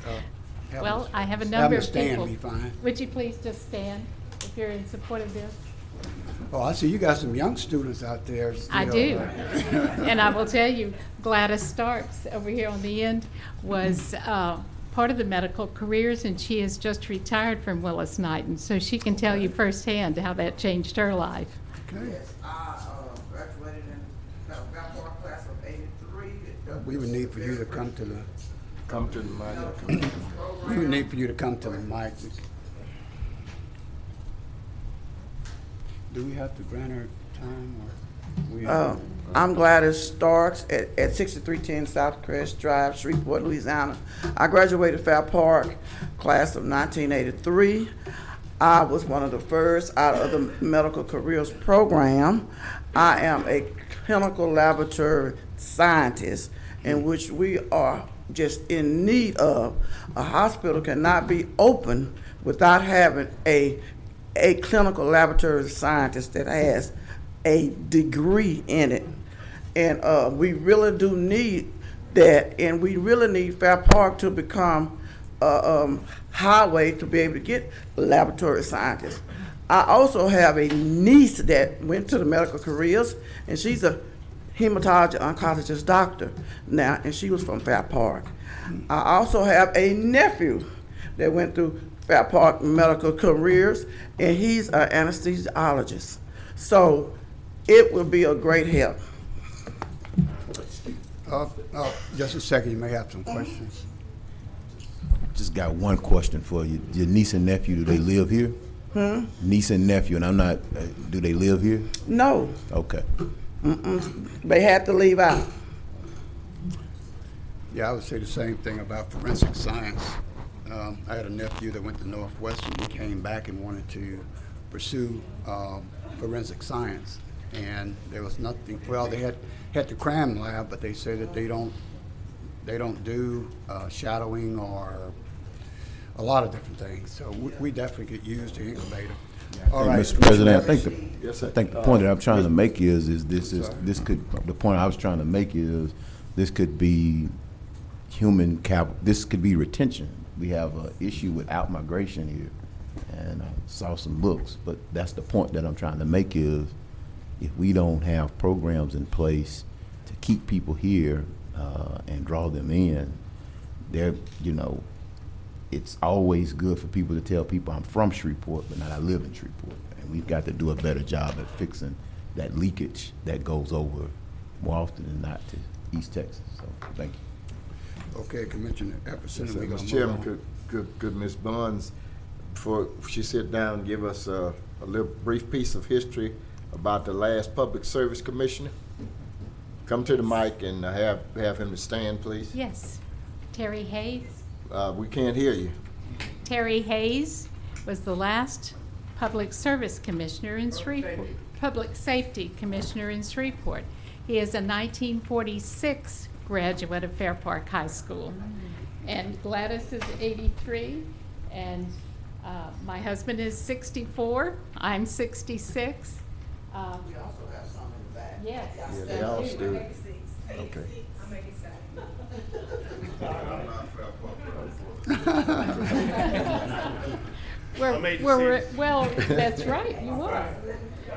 Well, I have a number of Stand people. be fine. Would you please just stand if you're in support of this? Oh, I see you got some young students out there. I still. do. And I will tell you, Gladys Starks over here on the end was part of the medical careers, and she has just retired from Willis Knighton, so she can tell you firsthand how that changed her life. Okay. Yes, I graduated in Valpark class of '83. We would need for you to come to the mic. we would need for you to come to the mic. Do we have to grant her time or? I'm Gladys Starks at 6310 South Crest Drive, Shreveport, Louisiana. I graduated Fair Park, class of 1983. I was one of the first out of the medical careers program. I am a clinical laboratory scientist, in which we are just in need of. A hospital cannot be open without having a clinical laboratory scientist that has a degree in it. And we really do need that, and we really need Fair Park to become a highway to be able to get laboratory scientists. I also have a niece that went to the medical careers, and she's a hematology oncologist doctor now, and she was from Fair Park. I also have a nephew that went through Fair Park medical careers, and he's an anesthesiologist. So it will be a great help. Just a second, you may have some questions. Just got one question for you. Your niece and nephew, do they live here? Niece and nephew, and I'm not, do they live here? No, Okay. they had to leave out. Yeah, I would say the same thing about forensic science. I had a nephew that went to Northwestern. He came back and wanted to pursue forensic science, and there was nothing. Well, they had the cram lab, but they say that they don't do shadowing or a lot of different things. So we definitely could use the incubator. All right, Mr. President, I think Yes, sir. I think the point that I'm trying to make is this could, the point I was trying to make is this could be human capital. This could be retention. We have an issue with out-migration here, and I saw some books, but that's the point that I'm trying to make is if we don't have programs in place to keep people here and draw them in, it's always good for people to tell people I'm from Shreveport, but not I live in Shreveport. And we've got to do a better job at fixing that leakage that goes over more often than not to East Texas. So thank you. Okay, Commissioner Epperson. Yes, and we're gonna Mr. move Chairman, on. could Ms. Buns, before she sit down, give us a little brief piece of history about the last Public Service Commissioner? Come to the mic and have him to stand, please. Yes. Terry Hayes. We can't hear you. Terry Hayes was the last Public Service Commissioner in Shreveport, Public Safety Commissioner in Shreveport. He is a 1946 graduate of Fair Park High School. And Gladys is 83, and my husband is 64. I'm 66. We also have some in the back. Yes. Yeah, they all stood. Okay. Well, that's right, you are.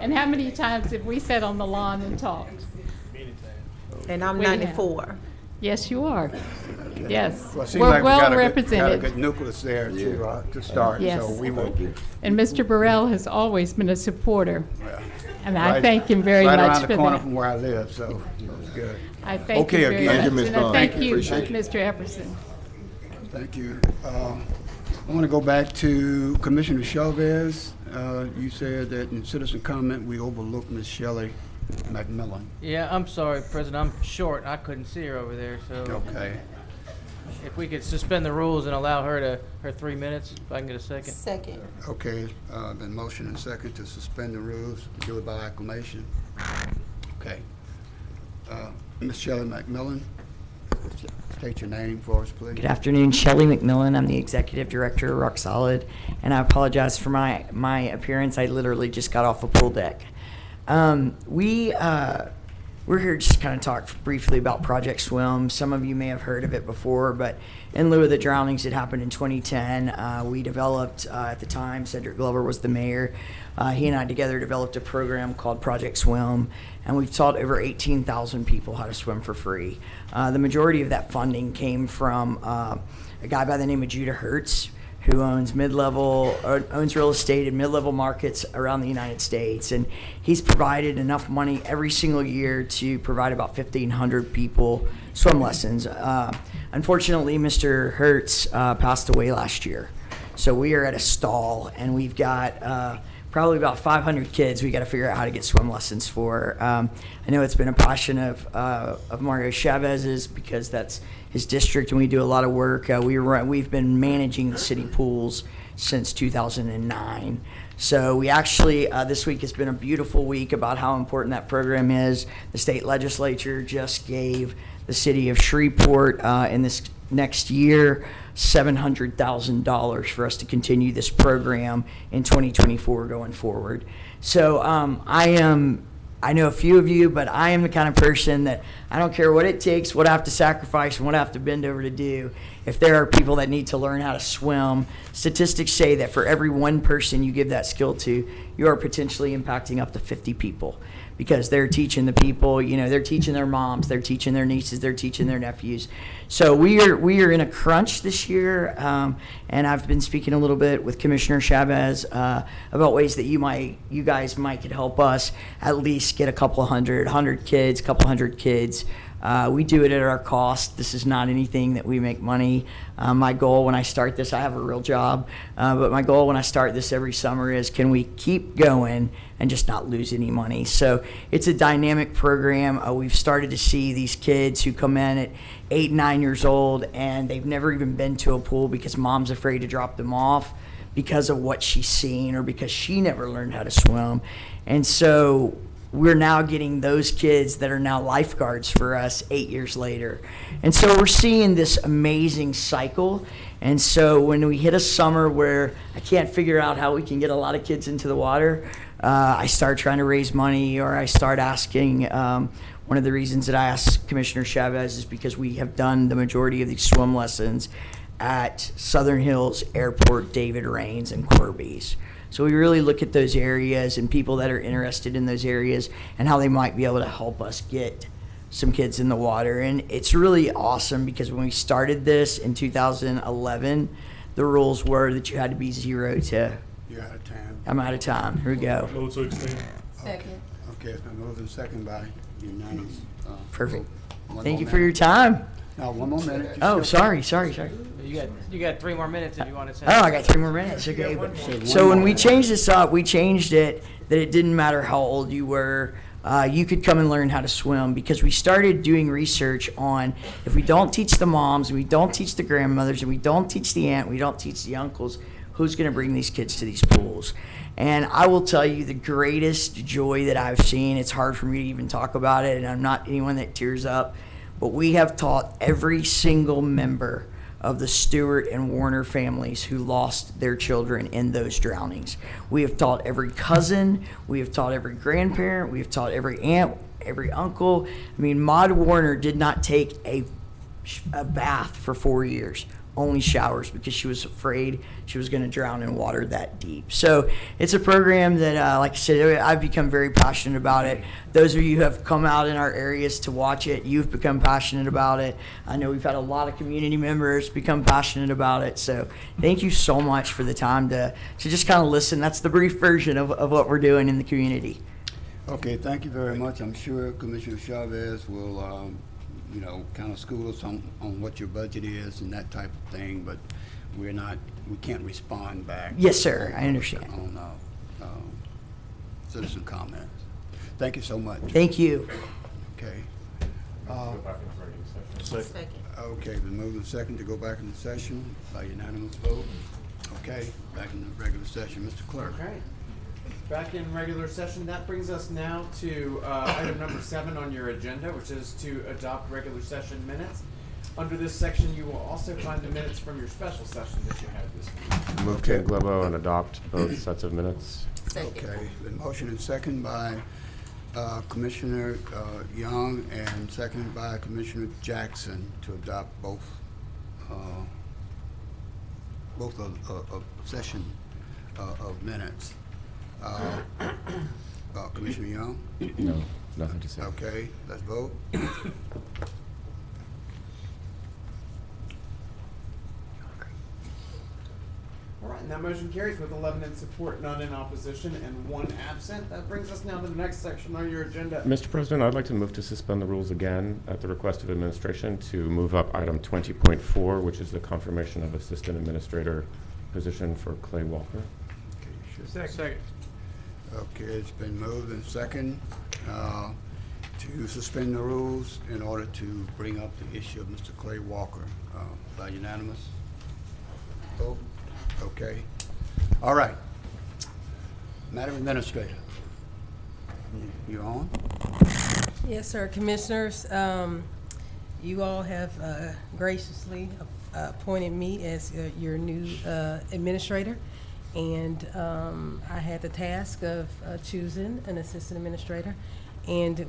And how many times have we sat on the lawn and talked? And I'm We have. 94. Yes, you are. Yes. Well, it seems We're like we well got a represented. good nucleus there to start. Yes. So we will. Thank you. And Mr. Burrell has always been a supporter. And I Right- thank him very right much around for the corner that. from where I live, so it was good. I thank Okay, you very again. much. Thank you, Ms. And I Bond. thank you, Appreciate it. Mr. Epperson. Thank you. I want to go back to Commissioner Chavez. You said that in citizen comment, we overlooked Ms. Shelley McMillan. Yeah, I'm sorry, President, I'm short, I couldn't see her over there, so Okay. if we could suspend the rules and allow her her 3 minutes, if I can get a second. Second. Okay, been motion and second to suspend the rules, do it by acclamation. Okay. Ms. Shelley McMillan, state your name for us, please. Good afternoon, Shelley McMillan. I'm the Executive Director of Rock Solid, and I apologize for my appearance. I literally just got off a pool deck. We're here just to kind of talk briefly about Project Swim. Some of you may have heard of it before, but in lieu of the drownings that happened in 2010, we developed, at the time, Cedric Glover was the mayor. He and I together developed a program called Project Swim, and we've taught over 18,000 people how to swim for free. The majority of that funding came from a guy by the name of Judah Hertz, who owns real estate in mid-level markets around the United States. And he's provided enough money every single year to provide about 1,500 people swim lessons. Unfortunately, Mr. Hertz passed away last year. So we are at a stall, and we've got probably about 500 kids we got to figure out how to get swim lessons for. I know it's been a passion of Mario Chavez's because that's his district, and we do a lot of work. We've been managing the city pools since 2009. So we actually, this week has been a beautiful week about how important that program is. The state legislature just gave the city of Shreveport in this next year $700,000 for us to continue this program in 2024 going forward. So I know a few of you, but I am the kind of person that I don't care what it takes, what I have to sacrifice, and what I have to bend over to do. If there are people that need to learn how to swim, statistics say that for every one person you give that skill to, you are potentially impacting up to 50 people, because they're teaching the people, they're teaching their moms, they're teaching their nieces, they're teaching their nephews. So we are in a crunch this year, and I've been speaking a little bit with Commissioner Chavez about ways that you guys might could help us at least get a couple hundred kids. We do it at our cost. This is not anything that we make money. My goal when I start this, I have a real job, but my goal when I start this every summer is, can we keep going and just not lose any money? So it's a dynamic program. We've started to see these kids who come in at 8, 9 years old, and they've never even been to a pool because mom's afraid to drop them off because of what she's seen or because she never learned how to swim. And so we're now getting those kids that are now lifeguards for us 8 years later. And so we're seeing this amazing cycle. And so when we hit a summer where I can't figure out how we can get a lot of kids into the water, I start trying to raise money, or I start asking. One of the reasons that I asked Commissioner Chavez is because we have done the majority of these swim lessons at Southern Hills Airport, David Rains, and Corby's. So we really look at those areas and people that are interested in those areas and how they might be able to help us get some kids in the water. And it's really awesome because when we started this in 2011, the rules were that you had to be 0 to... You're out of time. I'm out of time. Here we go. Move to extend. Second. Okay, it's been moved and second by unanimous. Perfect. One Thank more you for your minute. time. No, one more minute. Oh, sorry. You got 3 more minutes if you want to say. Oh, I got 3 more minutes. Okay. So when we changed this up, we changed it that it didn't matter how old you were. You could come and learn how to swim, because we started doing research on, if we don't teach the moms, and we don't teach the grandmothers, and we don't teach the aunt, we don't teach the uncles, who's going to bring these kids to these pools? And I will tell you, the greatest joy that I've seen, it's hard for me to even talk about it, and I'm not anyone that tears up, but we have taught every single member of the Stewart and Warner families who lost their children in those drownings. We have taught every cousin, we have taught every grandparent, we have taught every aunt, every uncle. I mean, Maud Warner did not take a bath for 4 years, only showers, because she was afraid she was going to drown in water that deep. So it's a program that, like I said, I've become very passionate about it. Those of you who have come out in our areas to watch it, you've become passionate about it. I know we've had a lot of community members become passionate about it. So thank you so much for the time to just kind of listen. That's the brief version of what we're doing in the community. Okay, thank you very much. I'm sure Commissioner Chavez will, kind of school us on what your budget is and that type of thing, but we can't respond back. Yes, sir, I understand. On citizen comments. Thank you so much. Thank you. Okay. Go back into regular session. Second. Okay, been moved and second to go back into session by unanimous vote. Okay, back in the regular session. Mr. Clerk. Okay. Back in regular session. That brings us now to item number 7 on your agenda, which is to adopt regular session minutes. Under this section, you will also find the minutes from your special session that you had this week. Move to Globo and adopt both sets of minutes. Okay, the motion is second by Commissioner Young and seconded by Commissioner Jackson to adopt both of session of minutes. Commissioner Young? No, nothing to say. Okay, let's vote. All right, and that motion carries with 11 in support, none in opposition, and 1 absent. That brings us now to the next section on your agenda. Mr. President, I'd like to move to suspend the rules again at the request of administration to move up item 20.4, which is the confirmation of assistant administrator position for Clay Walker. Okay, sure. Second. Okay, it's been moved and second to suspend the rules in order to bring up the issue of Mr. Clay Walker. By unanimous vote? Okay. All right. Madam Administrator, you're on. Yes, sir, Commissioners. You all have graciously appointed me as your new administrator, and I had the task of choosing an assistant administrator. And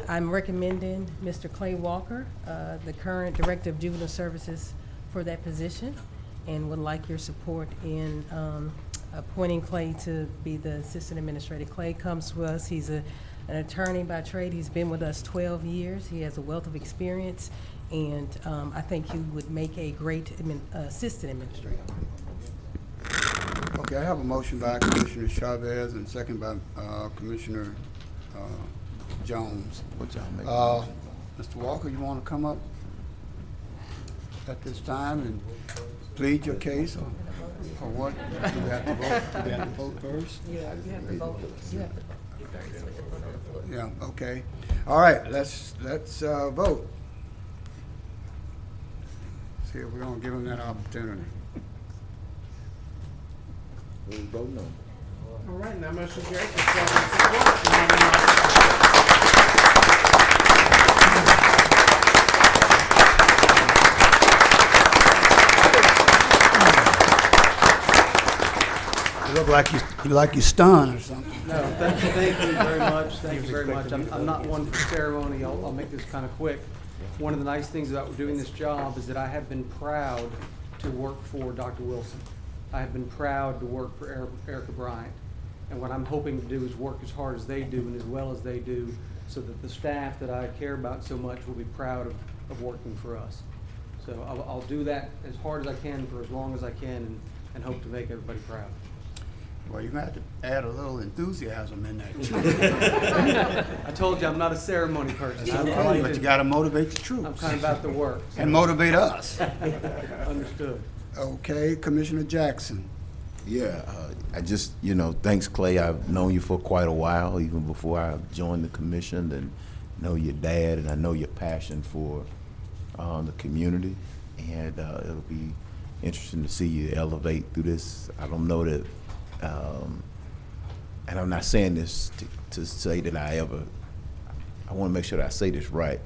I'm recommending Mr. Clay Walker, the current Director of Juvenile Services, for that position, and would like your support in appointing Clay to be the assistant administrator. Clay comes to us, he's an attorney by trade. He's been with us 12 years. He has a wealth of experience, and I think he would make a great assistant administrator. Okay, I have a motion by Commissioner Chavez and second by Commissioner Jones. What y'all make? Mr. Walker, you want to come up at this time and plead your case, or what? Do we have to vote? Do we have to vote first? Yeah, you have to vote. You have to vote. Yeah, okay. All right, let's vote. See if we're gonna give him that opportunity. Who's voting on? All right, now motion carries with 7 support. You look like you're stunned or something. No, thank you very much. Thank you very much. I'm not one for ceremony. I'll make this kind of quick. One of the nice things about doing this job is that I have been proud to work for Dr. Wilson. I have been proud to work for Erica Bryant. And what I'm hoping to do is work as hard as they do and as well as they do, so that the staff that I care about so much will be proud of working for us. So I'll do that as hard as I can for as long as I can, and hope to make everybody proud. Well, you're gonna have to add a little enthusiasm in that. I told you I'm not a ceremony person. But you gotta motivate the troops. I'm kind of about the work. So. And motivate us. Understood. Okay, Commissioner Jackson. Yeah, I just, thanks, Clay. I've known you for quite a while, even before I joined the commission, and know your dad, and I know your passion for the community, and it'll be interesting to see you elevate through this. I don't know that, and I'm not saying this to say that I want to make sure that I say this right.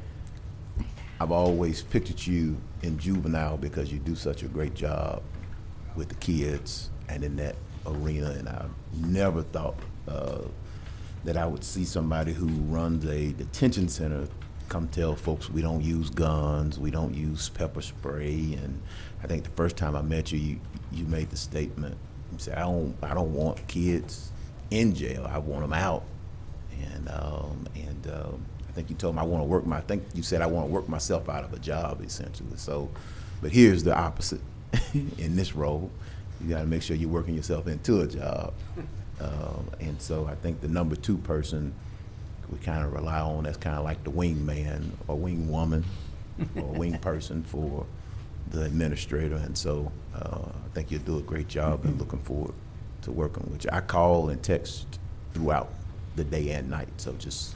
I've always pictured you in juvenile because you do such a great job with the kids and in that arena, and I never thought that I would see somebody who runs a detention center come tell folks we don't use guns, we don't use pepper spray. And I think the first time I met you, you made the statement, you said, I don't want kids in jail, I want them out. And I think you told me I think you said I want to work myself out of a job, essentially. So, but here's the opposite. In this role, you got to make sure you're working yourself into a job. And so I think the number 2 person we kind of rely on, that's kind of like the wing man or wing woman or wing person for the administrator. And so I think you'll do a great job, and looking forward to working with you. I call and text throughout the day and night, so just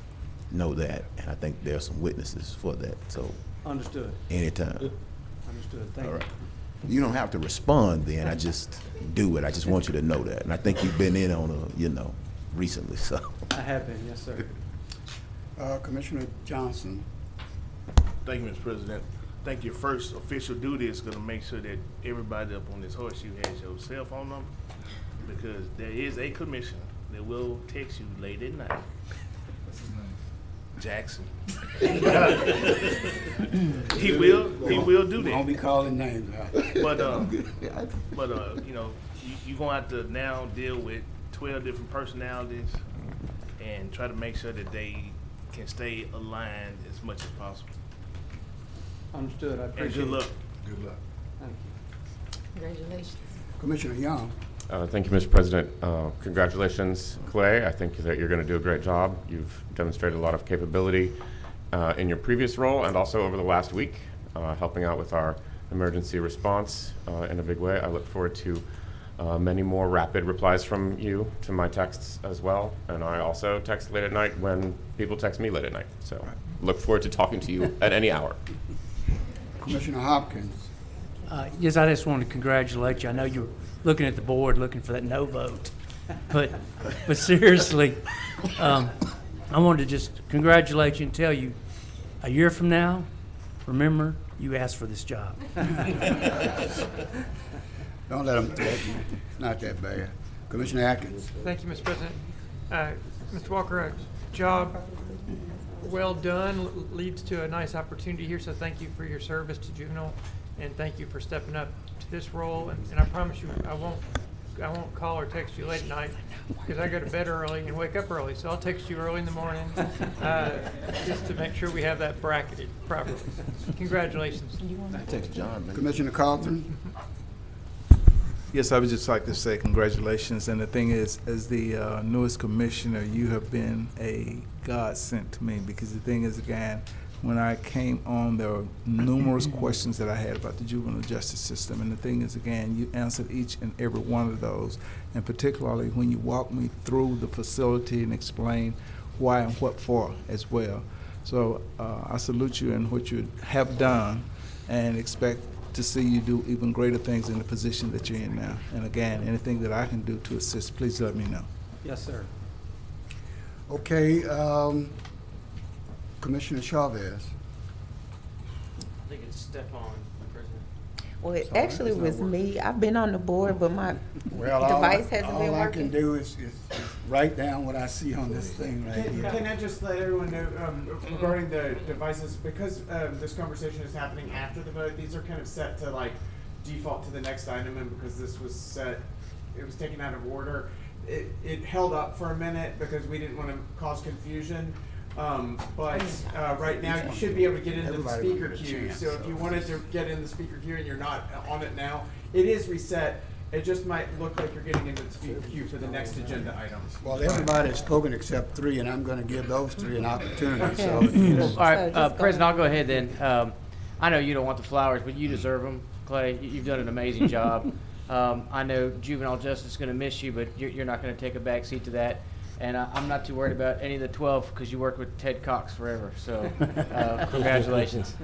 know that. And I think there are some witnesses for that. So Understood. Anytime. Understood. Thank All right. you. You don't have to respond then. I just do it. I just want you to know that. And I think you've been in on recently, so. I have been, yes, sir. Commissioner Johnson. Thank you, Mr. President. I think your first official duty is gonna make sure that everybody up on this horseshoe has your cell phone number, because there is a commissioner that will text you late at night. What's his name? Jackson. He will do that. Don't be calling names out. But you're gonna have to now deal with 12 different personalities and try to make sure that they can stay aligned as much as possible. Understood. I And appreciate it. good luck. Good luck. Thank you. Congratulations. Commissioner Young. Thank you, Mr. President. Congratulations, Clay. I think that you're going to do a great job. You've demonstrated a lot of capability in your previous role and also over the last week, helping out with our emergency response in a big way. I look forward to many more rapid replies from you to my texts as well. And I also text late at night when people text me late at night. So look forward to talking to you at any hour. Commissioner Hopkins. Yes, I just wanted to congratulate you. I know you were looking at the board, looking for that no vote. But seriously, I wanted to just congratulate you and tell you, a year from now, remember, you asked for this job. Don't let them threaten you. It's not that bad. Commissioner Atkins. Thank you, Mr. President. Mr. Walker, a job well done leads to a nice opportunity here, so thank you for your service to juvenile, and thank you for stepping up to this role. And I promise you, I won't call or text you late at night, because I go to bed early and wake up early, so I'll text you early in the morning just to make sure we have that bracketed properly. Congratulations. Text John, man. Commissioner Carlton. Yes, I would just like to say congratulations. And the thing is, as the newest commissioner, you have been a godsend to me, because the thing is, again, when I came on, there were numerous questions that I had about the juvenile justice system. And the thing is, again, you answered each and every one of those. And particularly when you walked me through the facility and explained why and what for as well. So I salute you in what you have done and expect to see you do even greater things in the position that you're in now. And again, anything that I can do to assist, please let me know. Yes, sir. Okay, Commissioner Chavez. I think it's Stefan, President. Well, it actually was me. I've been on the board, but my Well, device hasn't been all I can working. do is write down what I see on this thing right here. Can I just let everyone know regarding the devices, because this conversation is happening after the vote, these are kind of set to like default to the next item, and because this was set, it was taken out of order, it held up for a minute because we didn't want to cause confusion. But right now you should be able to get into the speaker queue. So if you wanted to get in the speaker queue and you're not on it now, it is reset. It just might look like you're getting into the speaker queue for the next agenda items. Well, everybody has spoken except three, and I'm going to give those three an opportunity. So, All right, President, I'll go ahead then. I know you don't want the flowers, but you deserve them, Clay. You've done an amazing job. I know juvenile justice is going to miss you, but you're not going to take a back seat to that. And I'm not too worried about any of the 12 because you worked with Ted Cox forever. So congratulations.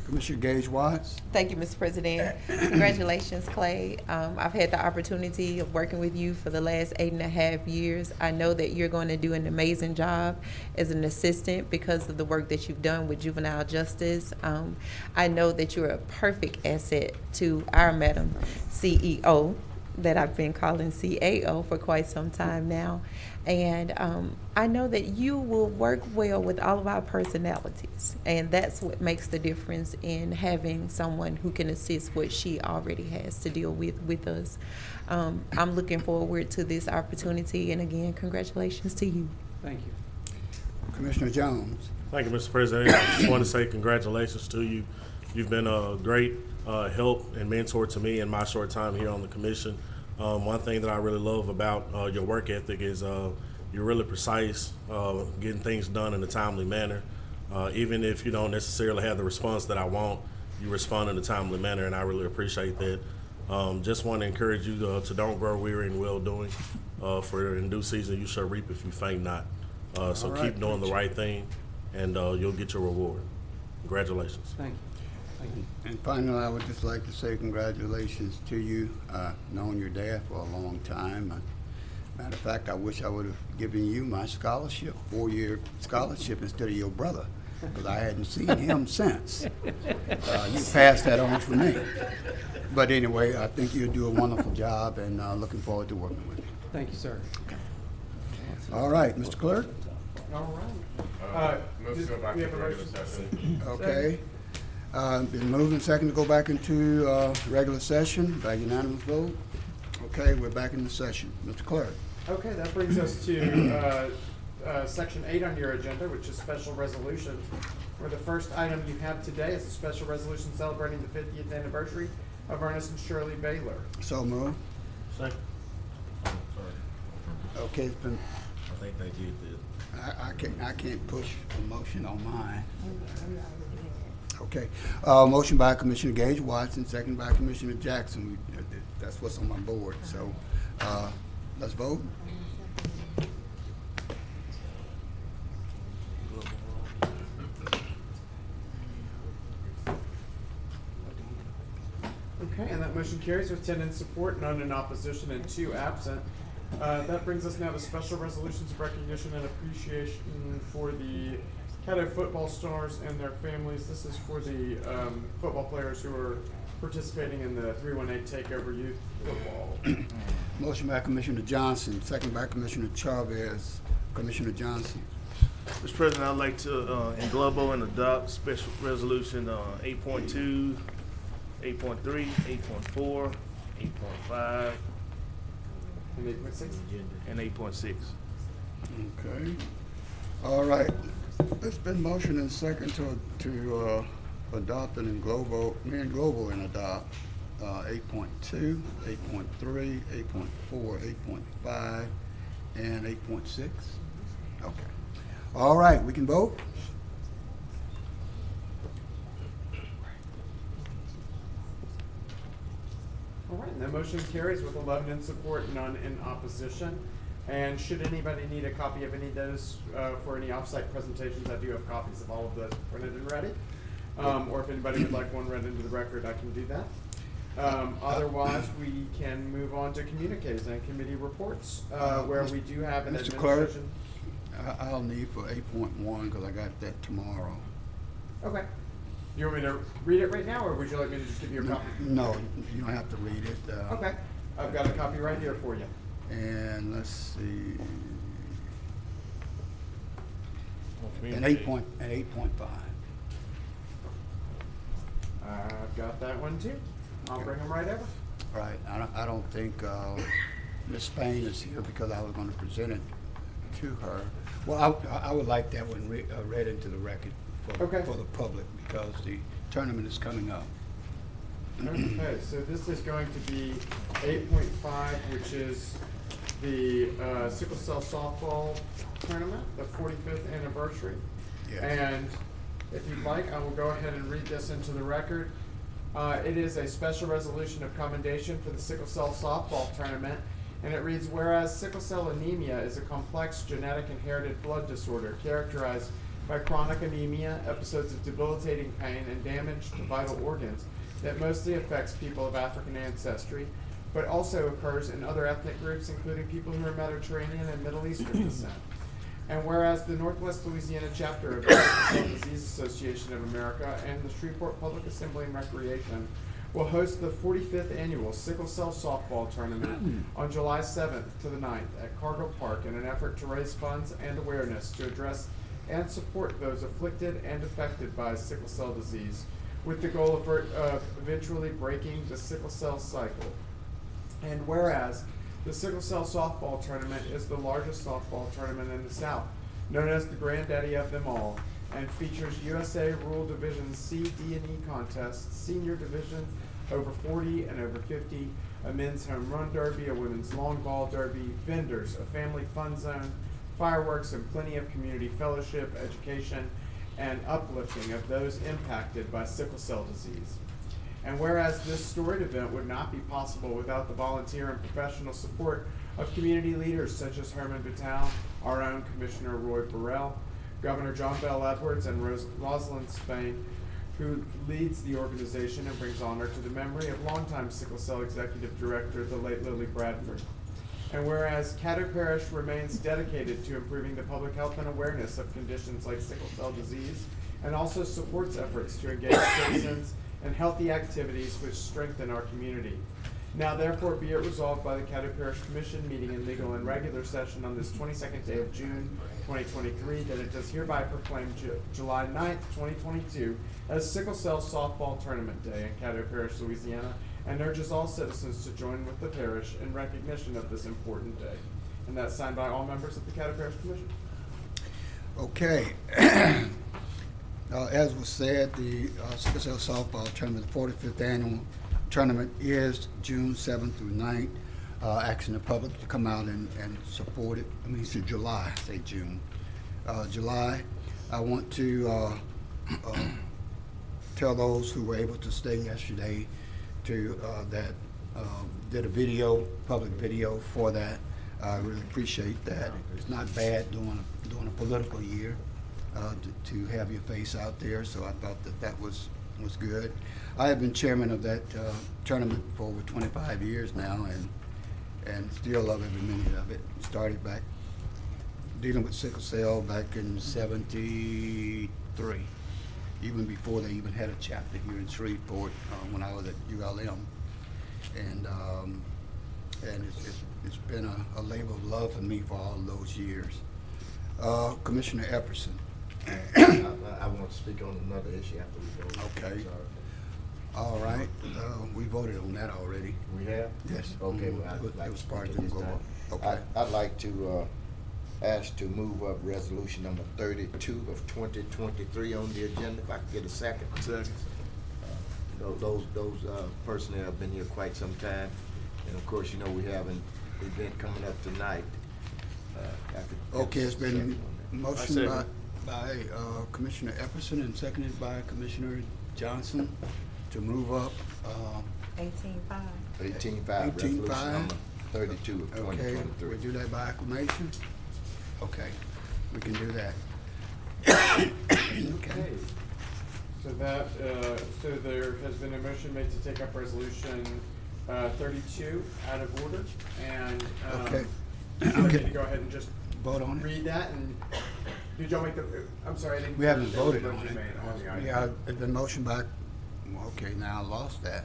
Commissioner Gage Watts. Thank you, Mr. President. Congratulations, Clay. I've had the opportunity of working with you for the last 8.5 years. I know that you're going to do an amazing job as an assistant because of the work that you've done with juvenile justice. I know that you're a perfect asset to our Madam CEO, that I've been calling CAO for quite some time now. And I know that you will work well with all of our personalities. And that's what makes the difference in having someone who can assist what she already has to deal with us. I'm looking forward to this opportunity. And again, congratulations to you. Thank you. Commissioner Jones. Thank you, Mr. President. I just want to say congratulations to you. You've been a great help and mentor to me in my short time here on the commission. One thing that I really love about your work ethic is you're really precise, getting things done in a timely manner. Even if you don't necessarily have the response that I want, you respond in a timely manner, and I really appreciate that. Just want to encourage you to don't grow weary in well-doing. For in due season, you shall reap if you faint not. So right, keep doing the right thing, and you'll get your reward. Congratulations. Thank you. Thank you. And finally, I would just like to say congratulations to you. I've known your dad for a long time. Matter of fact, I wish I would have given you my scholarship, 4-year scholarship, instead of your brother, because I hadn't seen him since. You passed that on for me. But anyway, I think you'll do a wonderful job, and looking forward to working with you. Thank you, sir. All right, Mr. Clerk. All right. Move to go back we to have a regular motion. session. Okay. Been moved and second to go back into regular session by unanimous vote. Okay, we're back in the session. Mr. Clerk. Okay, that brings us to section 8 on your agenda, which is special resolutions. Where the first item you have today is a special resolution celebrating the 50th anniversary of Ernest and Shirley Baylor. So moved. Second. Okay, it's been, I think they did that. I can't push a motion on mine. Okay. Motion by Commissioner Gage Watson, second by Commissioner Jackson. That's what's on my board. So let's vote. Okay, and that motion carries with 10 in support, none in opposition, and 2 absent. That brings us now to special resolutions of recognition and appreciation for the Caddo football stars and their families. This is for the football players who are participating in the 318 Takeover Youth Football. Motion by Commissioner Johnson, second by Commissioner Chavez. Commissioner Johnson. Mr. President, I'd like to englobo and adopt special resolution 8.2, 8.3, 8.4, 8.5, And 8.6? and 8.6. Okay. All right. It's been motion and second to adopt and global and adopt 8.2, 8.3, 8.4, 8.5, and 8.6. Okay. All right, we can vote. All right, and that motion carries with 11 in support, none in opposition. And should anybody need a copy of any of those for any offsite presentations, I do have copies of all of those printed and ready. Or if anybody would like one read into the record, I can do that. Otherwise, we can move on to communiques and committee reports, where we do have an Mr. Clerk, administration. I'll need for 8.1 because I got that tomorrow. Okay. You want me to read it right now, or would you like me to just give you a copy? No, you don't have to read it. Okay. I've got a copy right here for you. And let's see. And Communicate. 8.5. I've got that one too. I'll bring them right over. Right. I don't think Ms. Spain is here because I was going to present it to her. Well, I would like that one read into the record for the public because the tournament is coming up. Okay, so this is going to be 8.5, which is the sickle cell softball tournament, the 45th anniversary. Yes. And if you'd like, I will go ahead and read this into the record. It is a special resolution of commendation for the sickle cell softball tournament, and it reads, whereas sickle cell anemia is a complex genetic inherited blood disorder characterized by chronic anemia, episodes of debilitating pain, and damage to vital organs that mostly affects people of African ancestry, but also occurs in other ethnic groups, including people who are Mediterranean and Middle Eastern descent. And whereas the Northwest Louisiana chapter of the Sickle Cell Disease Association of America and the Shreveport Public Assembly and Recreation will host the 45th annual Sickle Cell Softball Tournament on July 7th to the 9th at Cargill Park in an effort to raise funds and awareness to address and support those afflicted and affected by sickle cell disease, with the goal of eventually breaking the sickle cell cycle. And whereas the Sickle Cell Softball Tournament is the largest softball tournament in the South, known as the granddaddy of them all, and features USA Rural Division C, D, and E contests, senior division over 40 and over 50, a men's home run derby, a women's long ball derby, vendors, a family fun zone, fireworks, and plenty of community fellowship, education, and uplifting of those impacted by sickle cell disease. And whereas this storied event would not be possible without the volunteer and professional support of community leaders such as Herman Vitale, our own Commissioner Roy Burrell, Governor John Bell Edwards, and Rosalind Spain, who leads the organization and brings honor to the memory of longtime sickle cell executive director, the late Lily Bradford. And whereas Caddo Parish remains dedicated to improving the public health and awareness of conditions like sickle cell disease, and also supports efforts to engage citizens in healthy activities which strengthen our community. Now therefore be it resolved by the Caddo Parish Commission meeting in legal and regular session on this 22nd day of June 2023 that it does hereby proclaim July 9th, 2022 as Sickle Cell Softball Tournament Day in Caddo Parish, Louisiana, and urges all citizens to join with the parish in recognition of this important day. And that's signed by all members of the Caddo Parish Commission. Okay. As was said, the Sickle Cell Softball Tournament, the 45th annual tournament, is June 7th through 9th. Asking the public to come out and support it. I mean, it's July, I say June. July. I want to tell those who were able to stay yesterday to, that did a video, public video for that. I really appreciate that. It's not bad during a political year to have your face out there, so I thought that was good. I have been chairman of that tournament for over 25 years now, and still love every minute of it. Started back dealing with sickle cell back in '73, even before they even had a chapter here in Shreveport when I was at ULM, and it's been a labor of love for me for all of those years. Commissioner Epperson. I want to speak on another issue after we vote. Okay. Sorry. All right, we voted on that already. We have? Yes. Okay, well, I'd like It was to part speak of at the this go. time. Okay. I'd like to ask to move up resolution number 32 of 2023 on the agenda, if I could get a second. Second. Those personnel have been here quite some time, and of course, you know, we have an event coming up tonight. Okay, it's been motioned second. by Commissioner Epperson and seconded by Commissioner Johnson to move up 18.5. 18.5, 18.5. resolution number 32 of Okay, 2023. we do that by acclamation? Okay, we can do that. Okay. So that, so there has been a motion made to take up resolution 32 out of order, and Okay. did you want me to go ahead and just Vote on it? read that, and did y'all make the, I'm sorry, I didn't. We haven't there was a voted on motion it. made on the item. Yeah, it's been motioned by, okay, now I lost that.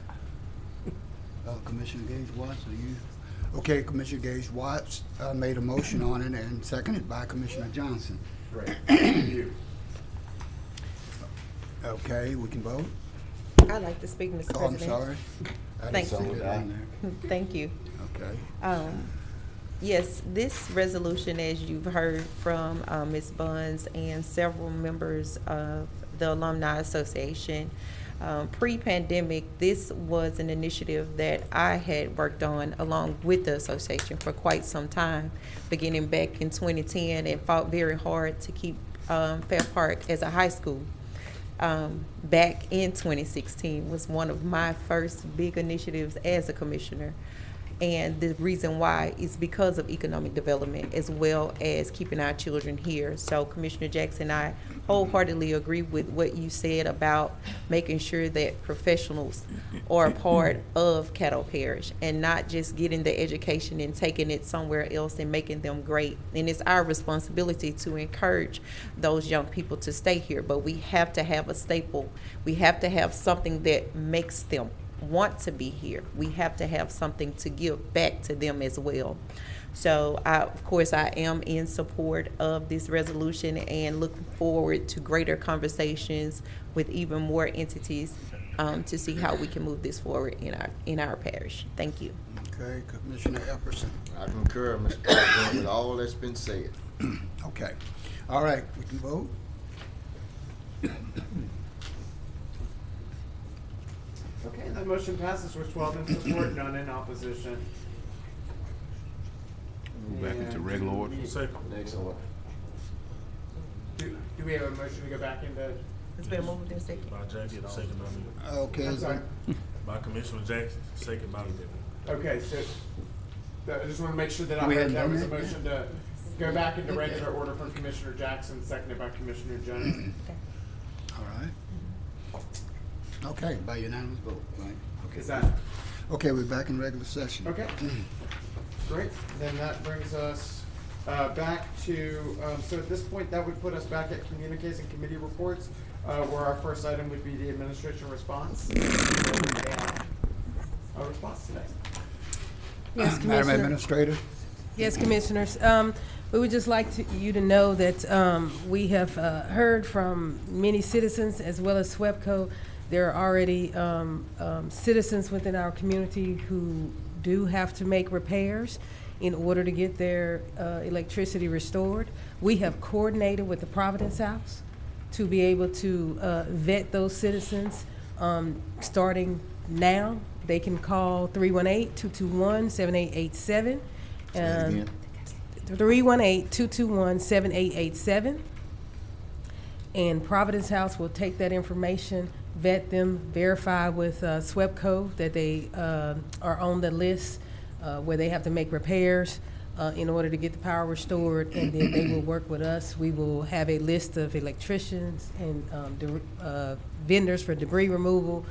Commissioner Gage Watts, are you? Okay, Commissioner Gage Watts made a motion on it and seconded by Commissioner Johnson. Great, thank you. Okay, we can vote? I'd like to speak, Mr. Oh, I'm President. sorry. I Thank didn't see you. that on there. Thank you. Okay. Yes, this resolution, as you've heard from Ms. Buns and several members of the Alumni Association, pre-pandemic, this was an initiative that I had worked on along with the association for quite some time, beginning back in 2010, and fought very hard to keep Fair Park as a high school. Back in 2016 was one of my first big initiatives as a commissioner. And the reason why is because of economic development as well as keeping our children here. So Commissioner Jackson, I wholeheartedly agree with what you said about making sure that professionals are a part of Caddo Parish and not just getting the education and taking it somewhere else and making them great. And it's our responsibility to encourage those young people to stay here, but we have to have a staple. We have to have something that makes them want to be here. We have to have something to give back to them as well. So of course I am in support of this resolution and looking forward to greater conversations with even more entities to see how we can move this forward in our parish. Thank you. Okay, Commissioner Epperson. I concur, Mr. President, with all that's been said. Okay. All right, we can vote? Okay, that motion passes with 12 in support, none in opposition. Move back into And regular order. Second. Next order. Do we have a motion to go back into? It's been moved and seconded. By Jackson, second by me. Okay. I'm sorry. By Commissioner Jackson, second by me. Okay, so I just want to make sure that I We heard hadn't that done was a that motion to go back into regular order from Commissioner Jackson, seconded by Commissioner Jones. All right. Okay, by unanimous vote, right? Okay. Is that, Okay, we're back in regular session. okay? Great, then that brings us back to, so at this point, that would put us back at communiques and committee reports, where our first item would be the administration response. A response today. Yes, Madam Commissioner. Administrator? Yes, Commissioners. We would just like you to know that we have heard from many citizens as well as SWEPCO. There are already citizens within our community who do have to make repairs in order to get their electricity restored. We have coordinated with the Providence House to be able to vet those citizens starting now. They can call 318-221-7887. 318-221-7887. And Providence House will take that information, vet them, verify with SWEPCO that they are on the list where they have to make repairs in order to get the power restored, and then they will work with us. We will have a list of electricians and vendors for debris removal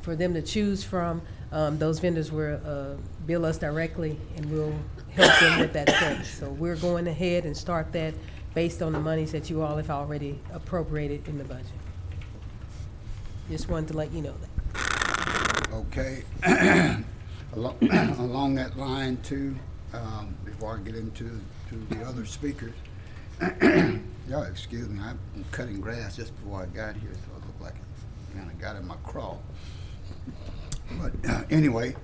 for them to choose from. Those vendors will bill us directly, and we'll help them with that fix. So we're going ahead and start that based on the monies that you all have already appropriated in the budget. Just wanted to let you know that. Okay. Along that line too, before I get into the other speakers, y'all excuse me, I'm cutting grass just before I got here, so it looked like I kind of got in my crawl. But anyway,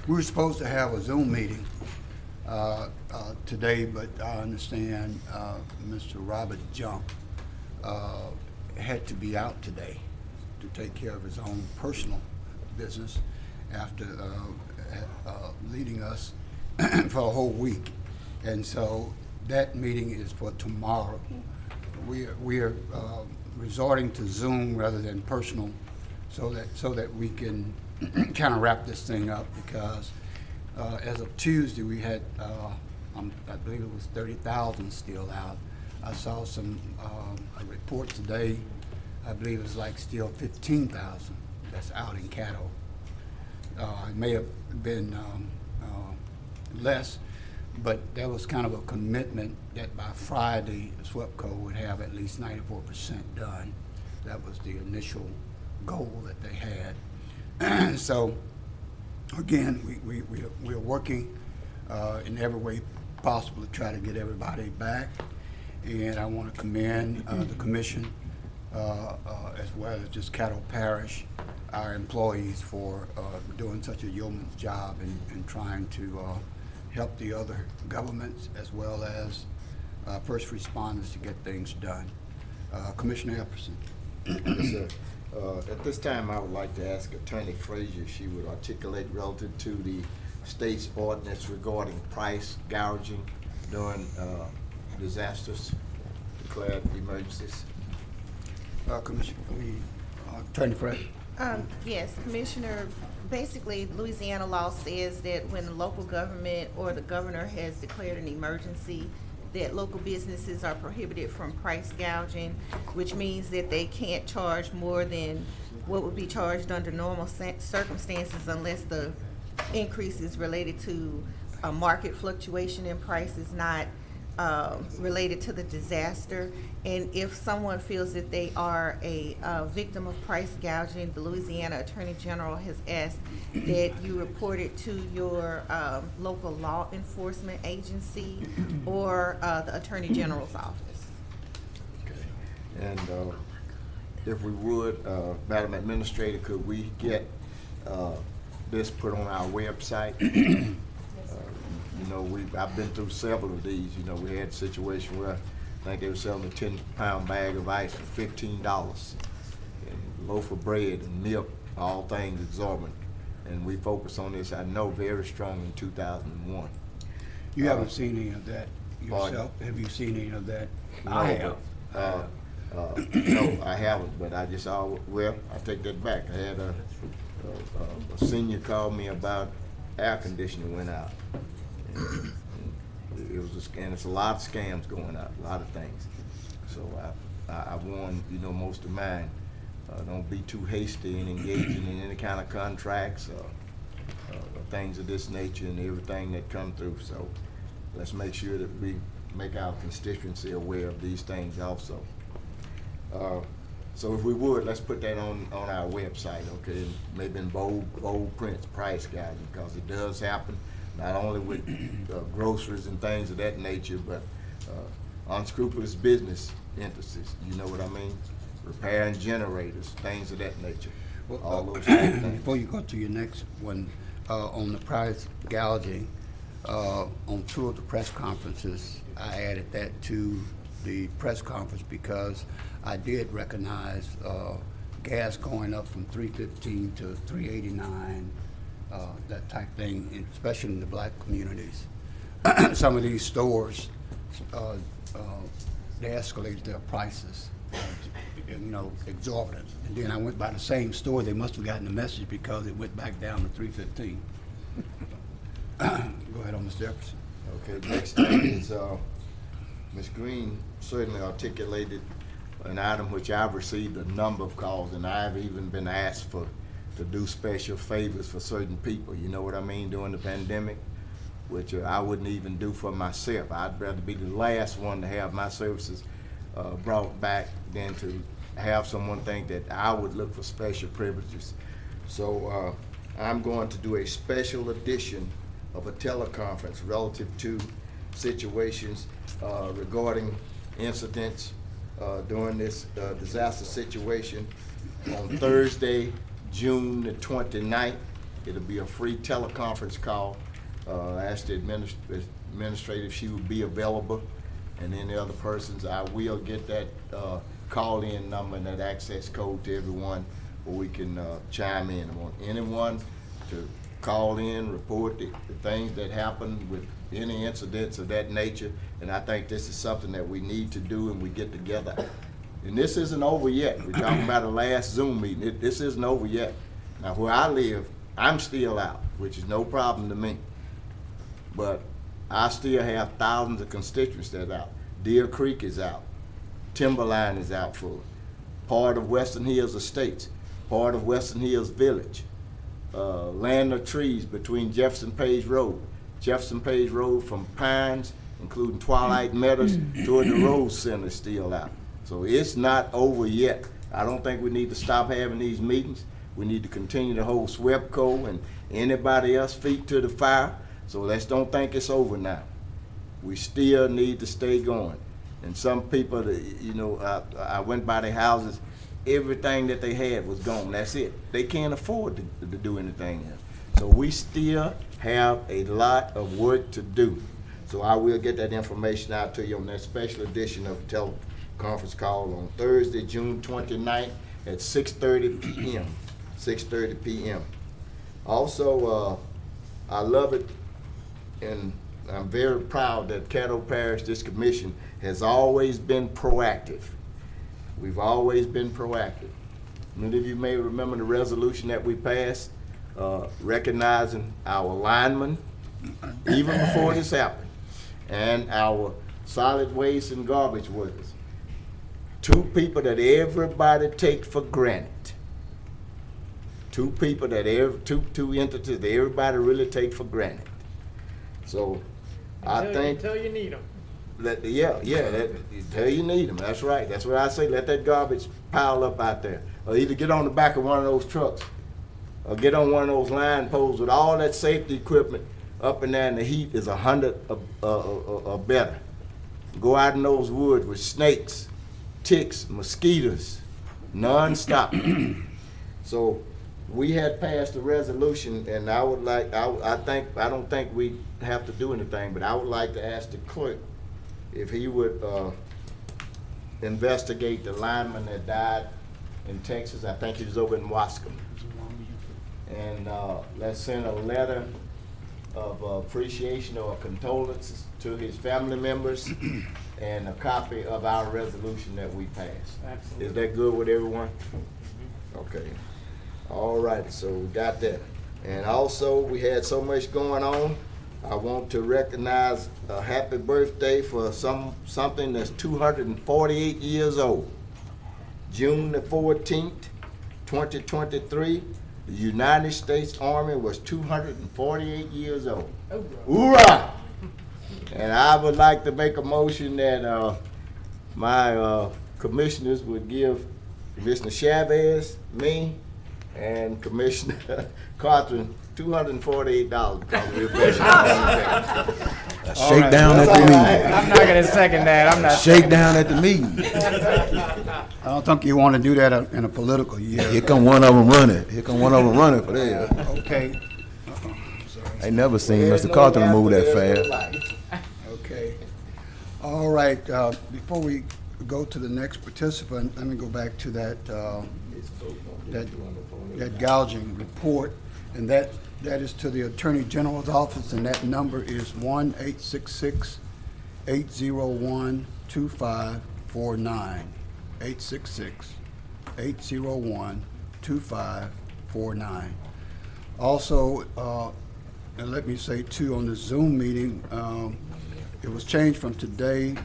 we were supposed to have a Zoom meeting today, but I understand Mr. Robert Jump had to be out today to take care of his own personal business after leading us for a whole week. And so that meeting is for tomorrow. We are resorting to Zoom rather than personal so that we can kind of wrap this thing up, because as of Tuesday we had I believe it was 30,000 still out. I saw a report today, I believe it was like still 15,000 that's out in Caddo. It may have been less, but there was kind of a commitment that by Friday, SWEPCO would have at least 94% done. That was the initial goal that they had. So again, we're working in every way possible to try to get everybody back. And I want to commend the commission as well as just Caddo Parish, our employees, for doing such a yeoman's job in trying to help the other governments as well as first responders to get things done. Commissioner Epperson. Yes, sir. At this time, I would like to ask Attorney Frazier if she would articulate relative to the state's ordinance regarding price gouging during disasters, declared emergencies. Commissioner, Attorney Frazier. Yes, Commissioner, basically Louisiana law says that when the local government or the governor has declared an emergency, that local businesses are prohibited from price gouging, which means that they can't charge more than what would be charged under normal circumstances unless the increase is related to a market fluctuation in prices, not related to the disaster. And if someone feels that they are a victim of price gouging, the Louisiana Attorney General has asked that you report it to your local law enforcement agency or the Attorney General's office. Okay. And if we would, Madam Administrator, could we get this put on our website? You know, I've been through several of these. You know, we had a situation where I think they were selling a 10-pound bag of ice for $15, and a loaf of bread and milk, all things exorbitant. And we focused on this, I know, very strong in 2001. You haven't seen any of that yourself? Have you seen any of that? No, I have. No, I haven't, but I just well, I take that back. I had a senior call me about air conditioning went out. And it was and it's a lot of scams going out, a lot of things. So I warn, you know, most of mine, don't be too hasty in engaging in any kind of contracts or things of this nature and everything that come through. So let's make sure that we make our constituency aware of these things also. So if we would, let's put that on our website, okay? Maybe in bold prints, price gouging, because it does happen, not only with groceries and things of that nature, but unscrupulous business entities, you know what I mean? Repairing generators, things of that nature. Well, all those things. Before you go to your next one, on the price gouging, on two of the press conferences, I added that to the press conference because I did recognize gas going up from $3.15 to $3.89, that type thing, especially in the black communities. Some of these stores they escalated their prices, exorbitant. And then I went by the same store. They must have gotten the message because it went back down to $3.15. Go ahead on, Mr. Jefferson. Okay, next thing is, Ms. Green certainly articulated an item which I've received a number of calls, and I've even been asked to do special favors for certain people, you know what I mean, during the pandemic, which I wouldn't even do for myself. I'd rather be the last one to have my services brought back than to have someone think that I would look for special privileges. So I'm going to do a special edition of a teleconference relative to situations regarding incidents during this disaster situation on Thursday, June the 29th. It'll be a free teleconference call. I asked the administrator if she would be available, and then the other persons, I will get that call-in number and that access code to everyone where we can chime in. I want anyone to call in, report the things that happen with any incidents of that nature, and I think this is something that we need to do and we get together. And this isn't over yet. We're talking about the last Zoom meeting. This isn't over yet. Now, where I live, I'm still out, which is no problem to me. But I still have thousands of constituents that are out. Deer Creek is out. Timberline is out fully. Part of Western Hills Estates, part of Western Hills Village. Land of Trees between Jefferson Page Road from Pines, including Twilight Meadows, toward the Rose Center is still out. So it's not over yet. I don't think we need to stop having these meetings. We need to continue to hold SWEPCO and anybody else feet to the fire. So let's don't think it's over now. We still need to stay going. And some people, I went by their houses, everything that they had was gone. That's it. They can't afford to do anything else. So we still have a lot of work to do. So I will get that information out to you on that special edition of the teleconference call on Thursday, June 29th at 6:30 p.m. 6:30 p.m. Also, I love it, and I'm very proud that Caddo Parish, this commission, has always been proactive. We've always been proactive. Many of you may remember the resolution that we passed recognizing our linemen, even before this happened, and our solid waste and garbage workers. Two people that everybody takes for granted. Two people that two entities that everybody really take for granted. So I think until you need them. Until you need them. That's right. That's what I say. Let that garbage pile up out there, or either get on the back of one of those trucks, or get on one of those line poles with all that safety equipment up in there, and the heat is 100 or better. Go out in those woods with snakes, ticks, mosquitoes, non-stop. So we had passed a resolution, and I would like, I don't think we have to do anything, but I would like to ask the clerk if he would investigate the lineman that died in Texas. I think he was over in Wascom. And let's send a letter of appreciation or condolences to his family members and a copy of our resolution that we passed. Absolutely. Is that good with everyone? Okay. All right, so we got that. And also, we had so much going on. I want to recognize a happy birthday for something that's 248 years old. June the 14th, 2023, the United States Army was 248 years old. Hoorah! And I would like to make a motion that my commissioners would give Commissioner Chavez, me, and Commissioner Carthen $248 because we're Shake down at the meeting. I'm not gonna second that. I'm not. Shake down at the meeting. I don't think you want to do that in a political year. Here come one of them running. Here come one of them running for that. Okay. I ain't never seen Mr. Carthen move that fast. Okay. All right. Before we go to the next participant, let me go back to that gouging report, and that is to the Attorney General's office, and that number is 1-866-801-2999. 866-801-2549. 866-801-2549. Also, and let me say too, on the Zoom meeting, it was changed from today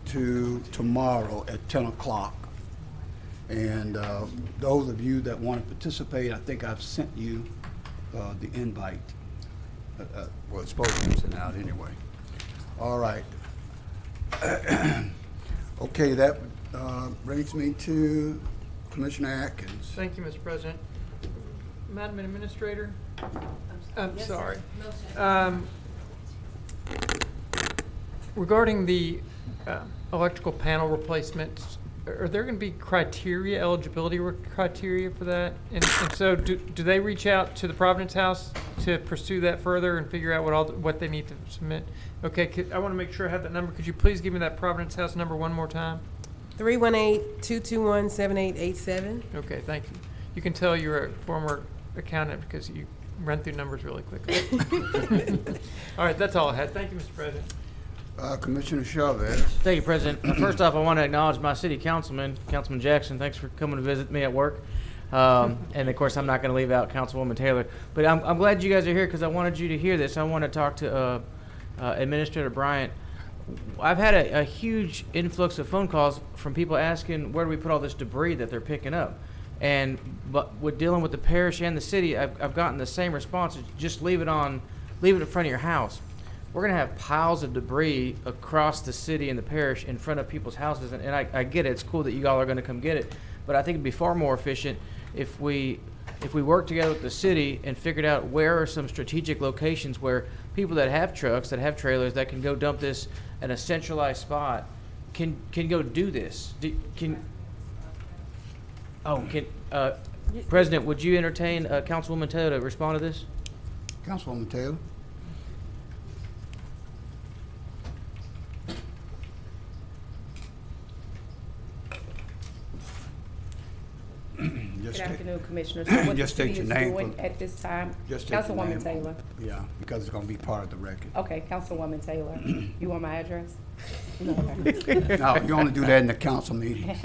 to tomorrow at 10 o'clock. And those of you that want to participate, I think I've sent you the invite. Well, it's supposed to be sent out anyway. All right. Okay, that brings me to Commissioner Atkins. Thank you, Mr. President. Madam Administrator? I'm Yes, sorry. sir. Regarding the electrical panel replacements, are there going to be criteria, eligibility criteria for that? And so do they reach out to the Providence House to pursue that further and figure out what they need to submit? Okay, I want to make sure I have that number. Could you please give me that Providence House number one more time? 318-221-7887. Okay, thank you. You can tell you're a former accountant because you run through numbers really quickly. All right, that's all I had. Thank you, Mr. President. Commissioner Chavez. Thank you, President. First off, I want to acknowledge my city councilman, Councilman Jackson. Thanks for coming to visit me at work. And of course, I'm not going to leave out Councilwoman Taylor. But I'm glad you guys are here because I wanted you to hear this. I want to talk to Administrator Bryant. I've had a huge influx of phone calls from people asking where do we put all this debris that they're picking up. But with dealing with the parish and the city, I've gotten the same response. Just leave it in front of your house. We're going to have piles of debris across the city and the parish in front of people's houses. And I get it. It's cool that you all are going to come get it. But I think it'd be far more efficient if we work together with the city and figured out where are some strategic locations where people that have trucks, that have trailers, that can go dump this in a centralized spot can go do this. President, would you entertain Councilwoman Taylor to respond to this? Councilwoman Taylor. Good afternoon, Commissioners. So what Just the state city your is name doing for- at this time, Just take your Councilwoman name. Taylor. Yeah, because it's going to be part of the record. Okay, Councilwoman Taylor. You want my address? No, okay. No, you only do that in the council meetings.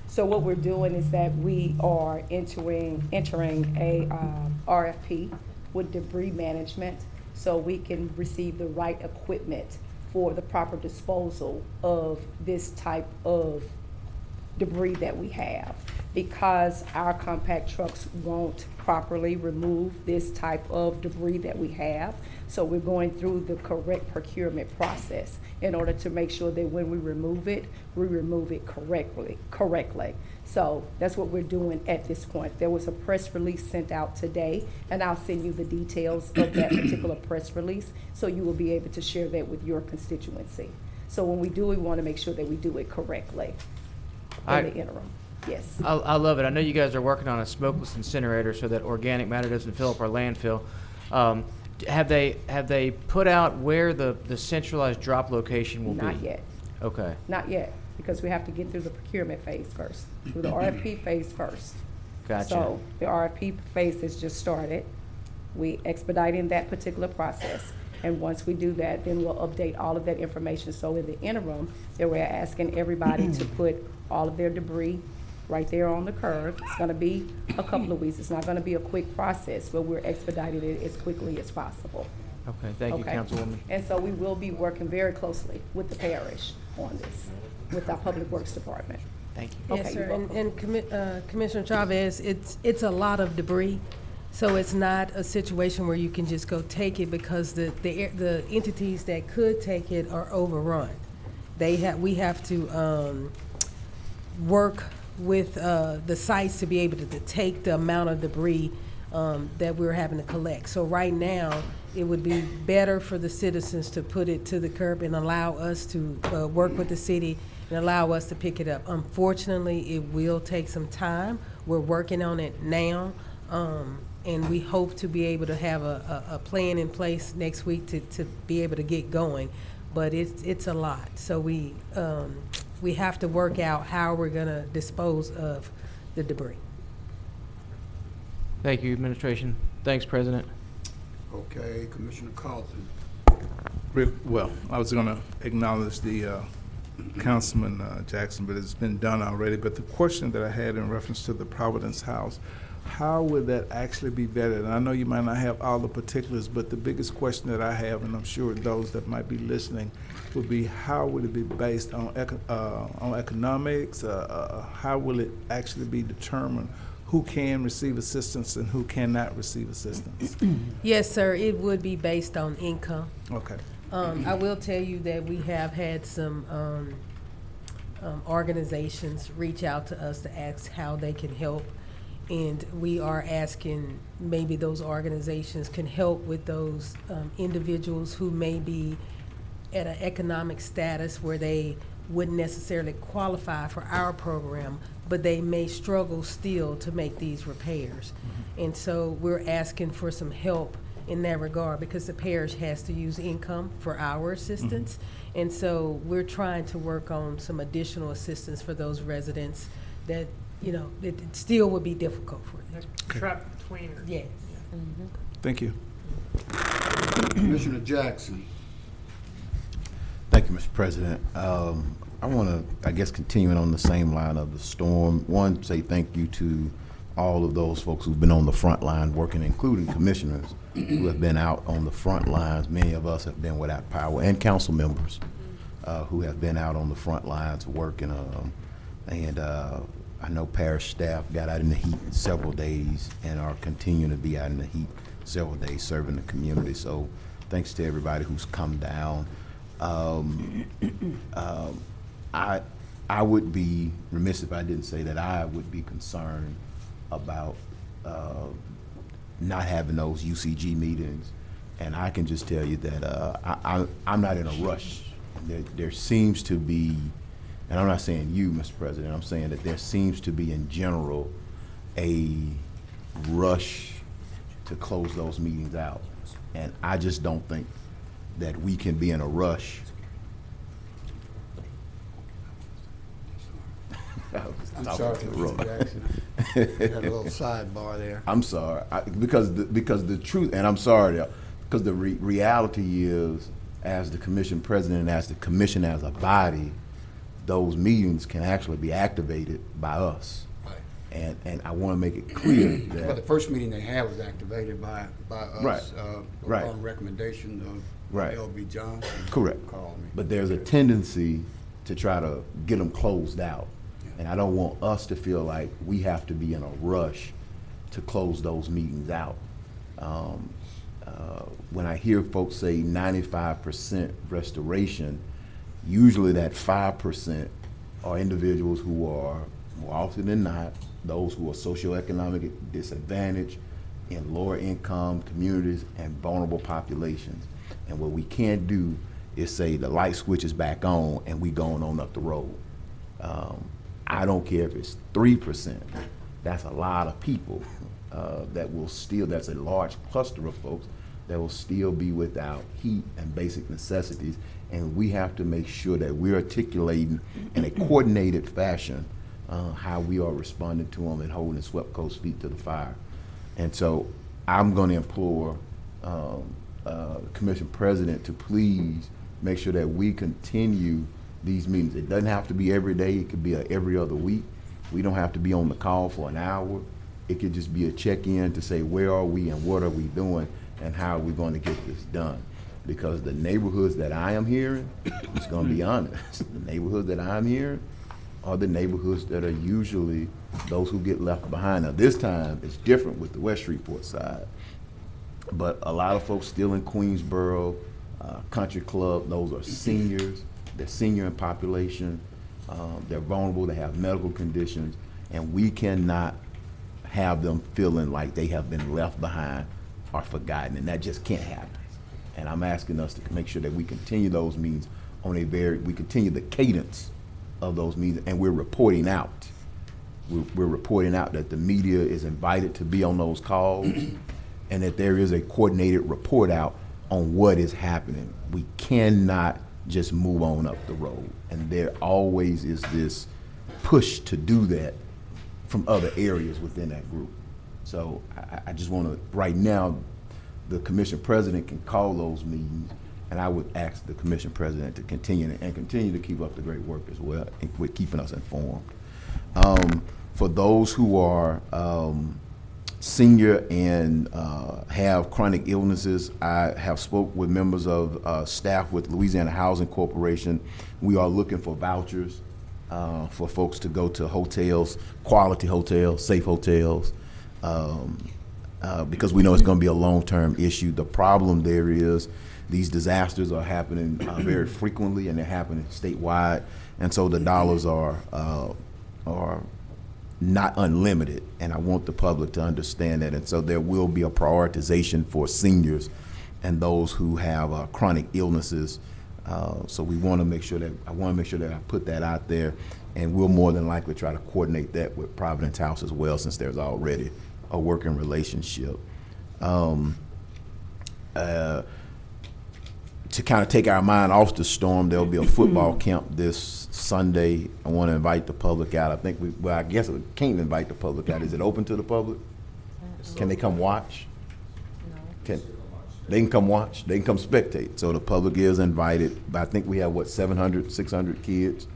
So what we're doing is that we are entering a RFP with debris management so we can receive the right equipment for the proper disposal of this type of debris that we have. Because our compact trucks won't properly remove this type of debris that we have. So we're going through the correct procurement process in order to make sure that when we remove it correctly. So that's what we're doing at this point. There was a press release sent out today, and I'll send you the details of that particular press release so you will be able to share that with your constituency. So when we do, we want to make sure that we do it correctly in the interim. Yes. I love it. I know you guys are working on a smokeless incinerator so that organic matter doesn't fill up our landfill. Have they put out where the centralized drop location will be? Not yet. Okay. Not yet, because we have to get through the procurement phase first, through the RFP phase first. Gotcha. So the RFP phase has just started. We expediting that particular process. And once we do that, then we'll update all of that information. So in the interim, that we're asking everybody to put all of their debris right there on the curb. It's gonna be a couple of weeks. It's not gonna be a quick process, but we're expediting it as quickly as possible. Okay, thank you, Councilwoman. And so we will be working very closely with the parish on this, with our Public Works Department. Thank you. Yes, Okay, sir. you're welcome. And Commissioner Chavez, it's a lot of debris. So it's not a situation where you can just go take it because the entities that could take it are overrun. We have to work with the sites to be able to take the amount of debris that we're having to collect. So right now, it would be better for the citizens to put it to the curb and allow us to work with the city and allow us to pick it up. Unfortunately, it will take some time. We're working on it now. And we hope to be able to have a plan in place next week to be able to get going. But it's a lot. So we have to work out how we're going to dispose of the debris. Thank you, Administration. Thanks, President. Okay, Commissioner Carlton. Well, I was going to acknowledge the Councilman Jackson, but it's been done already. But the question that I had in reference to the Providence House, how would that actually be vetted? And I know you might not have all the particulars, but the biggest question that I have, and I'm sure those that might be listening, would be how would it be based on economics? How will it actually be determined who can receive assistance and who cannot receive assistance? Yes, sir, it would be based on income. Okay. I will tell you that we have had some organizations reach out to us to ask how they can help. And we are asking maybe those organizations can help with those individuals who may be at an economic status where they wouldn't necessarily qualify for our program, but they may struggle still to make these repairs. And so we're asking for some help in that regard because the parish has to use income for our assistance. And so we're trying to work on some additional assistance for those residents that, you know, it still would be difficult for them. Trapped between. Yes. Thank you. Commissioner Jackson. Thank you, Mr. President. I want to, I guess, continuing on the same line of the storm, one, say thank you to all of those folks who've been on the front line working, including commissioners who have been out on the front lines. Many of us have been without power, and council members who have been out on the front lines working. I know parish staff got out in the heat several days and are continuing to be out in the heat several days serving the community. So thanks to everybody who's come down. I would be remiss if I didn't say that I would be concerned about not having those UCG meetings. And I can just tell you that I'm not in a rush. There seems to be, and I'm not saying you, Mr. President, I'm saying that there seems to be in general a rush to close those meetings out. And I just don't think that we can be in a rush. I'm sorry, Mr. Jackson. Had a little sidebar there. I'm sorry, because the truth, and I'm sorry, because the reality is, as the commission president and as the commission as a body, those meetings can actually be activated by us. Right. And I want to make it clear that. Well, the first meeting they had was activated by us. Right. On recommendation of L.B. Johnson. Correct. Called me. But there's a tendency to try to get them closed out. And I don't want us to feel like we have to be in a rush to close those meetings out. When I hear folks say 95% restoration, usually that 5% are individuals who are, more often than not, those who are socioeconomic disadvantaged in lower income communities and vulnerable populations. And what we can't do is say the light switch is back on and we going on up the road. I don't care if it's 3%. That's a lot of people that will still, that's a large cluster of folks that will still be without heat and basic necessities. And we have to make sure that we're articulating in a coordinated fashion how we are responding to them and holding SWEPCO's feet to the fire. And so I'm going to implore Commission President to please make sure that we continue these meetings. It doesn't have to be every day. It could be every other week. We don't have to be on the call for an hour. It could just be a check-in to say where are we and what are we doing and how are we going to get this done. Because the neighborhoods that I am hearing, it's going to be honest, the neighborhoods that I'm hearing are the neighborhoods that are usually those who get left behind. Now this time it's different with the West Shreveport side, but a lot of folks still in Queensboro, Country Club, those are seniors. They're senior in population, they're vulnerable, they have medical conditions, and we cannot have them feeling like they have been left behind or forgotten, and that just can't happen. And I'm asking us to make sure that we continue those meetings on we continue the cadence of those meetings, and we're reporting out. We're reporting out that the media is invited to be on those calls and that there is a coordinated report out on what is happening. We cannot just move on up the road. And there always is this push to do that from other areas within that group. So I just want to, right now, the commission president can call those meetings And I would ask the commission president to continue to keep up the great work as well with keeping us informed. For those who are senior and have chronic illnesses, I have spoke with members of staff with Louisiana Housing Corporation. We are looking for vouchers for folks to go to hotels, quality hotels, safe hotels, because we know it's going to be a long-term issue. The problem there is these disasters are happening very frequently, and they're happening statewide, and so the dollars are not unlimited, and I want the public to understand that. And so there will be a prioritization for seniors and those who have chronic illnesses. So we want to make sure that I put that out there, and we'll more than likely try to coordinate that with Providence House as well, since there's already a working relationship. To kind of take our mind off the storm, there'll be a football camp this Sunday. I want to invite the public out. I guess we can't invite the public out. Is it open to the public? Can they come watch? They can come watch. They can come spectate. So the public is invited. But I think we have, 600 kids?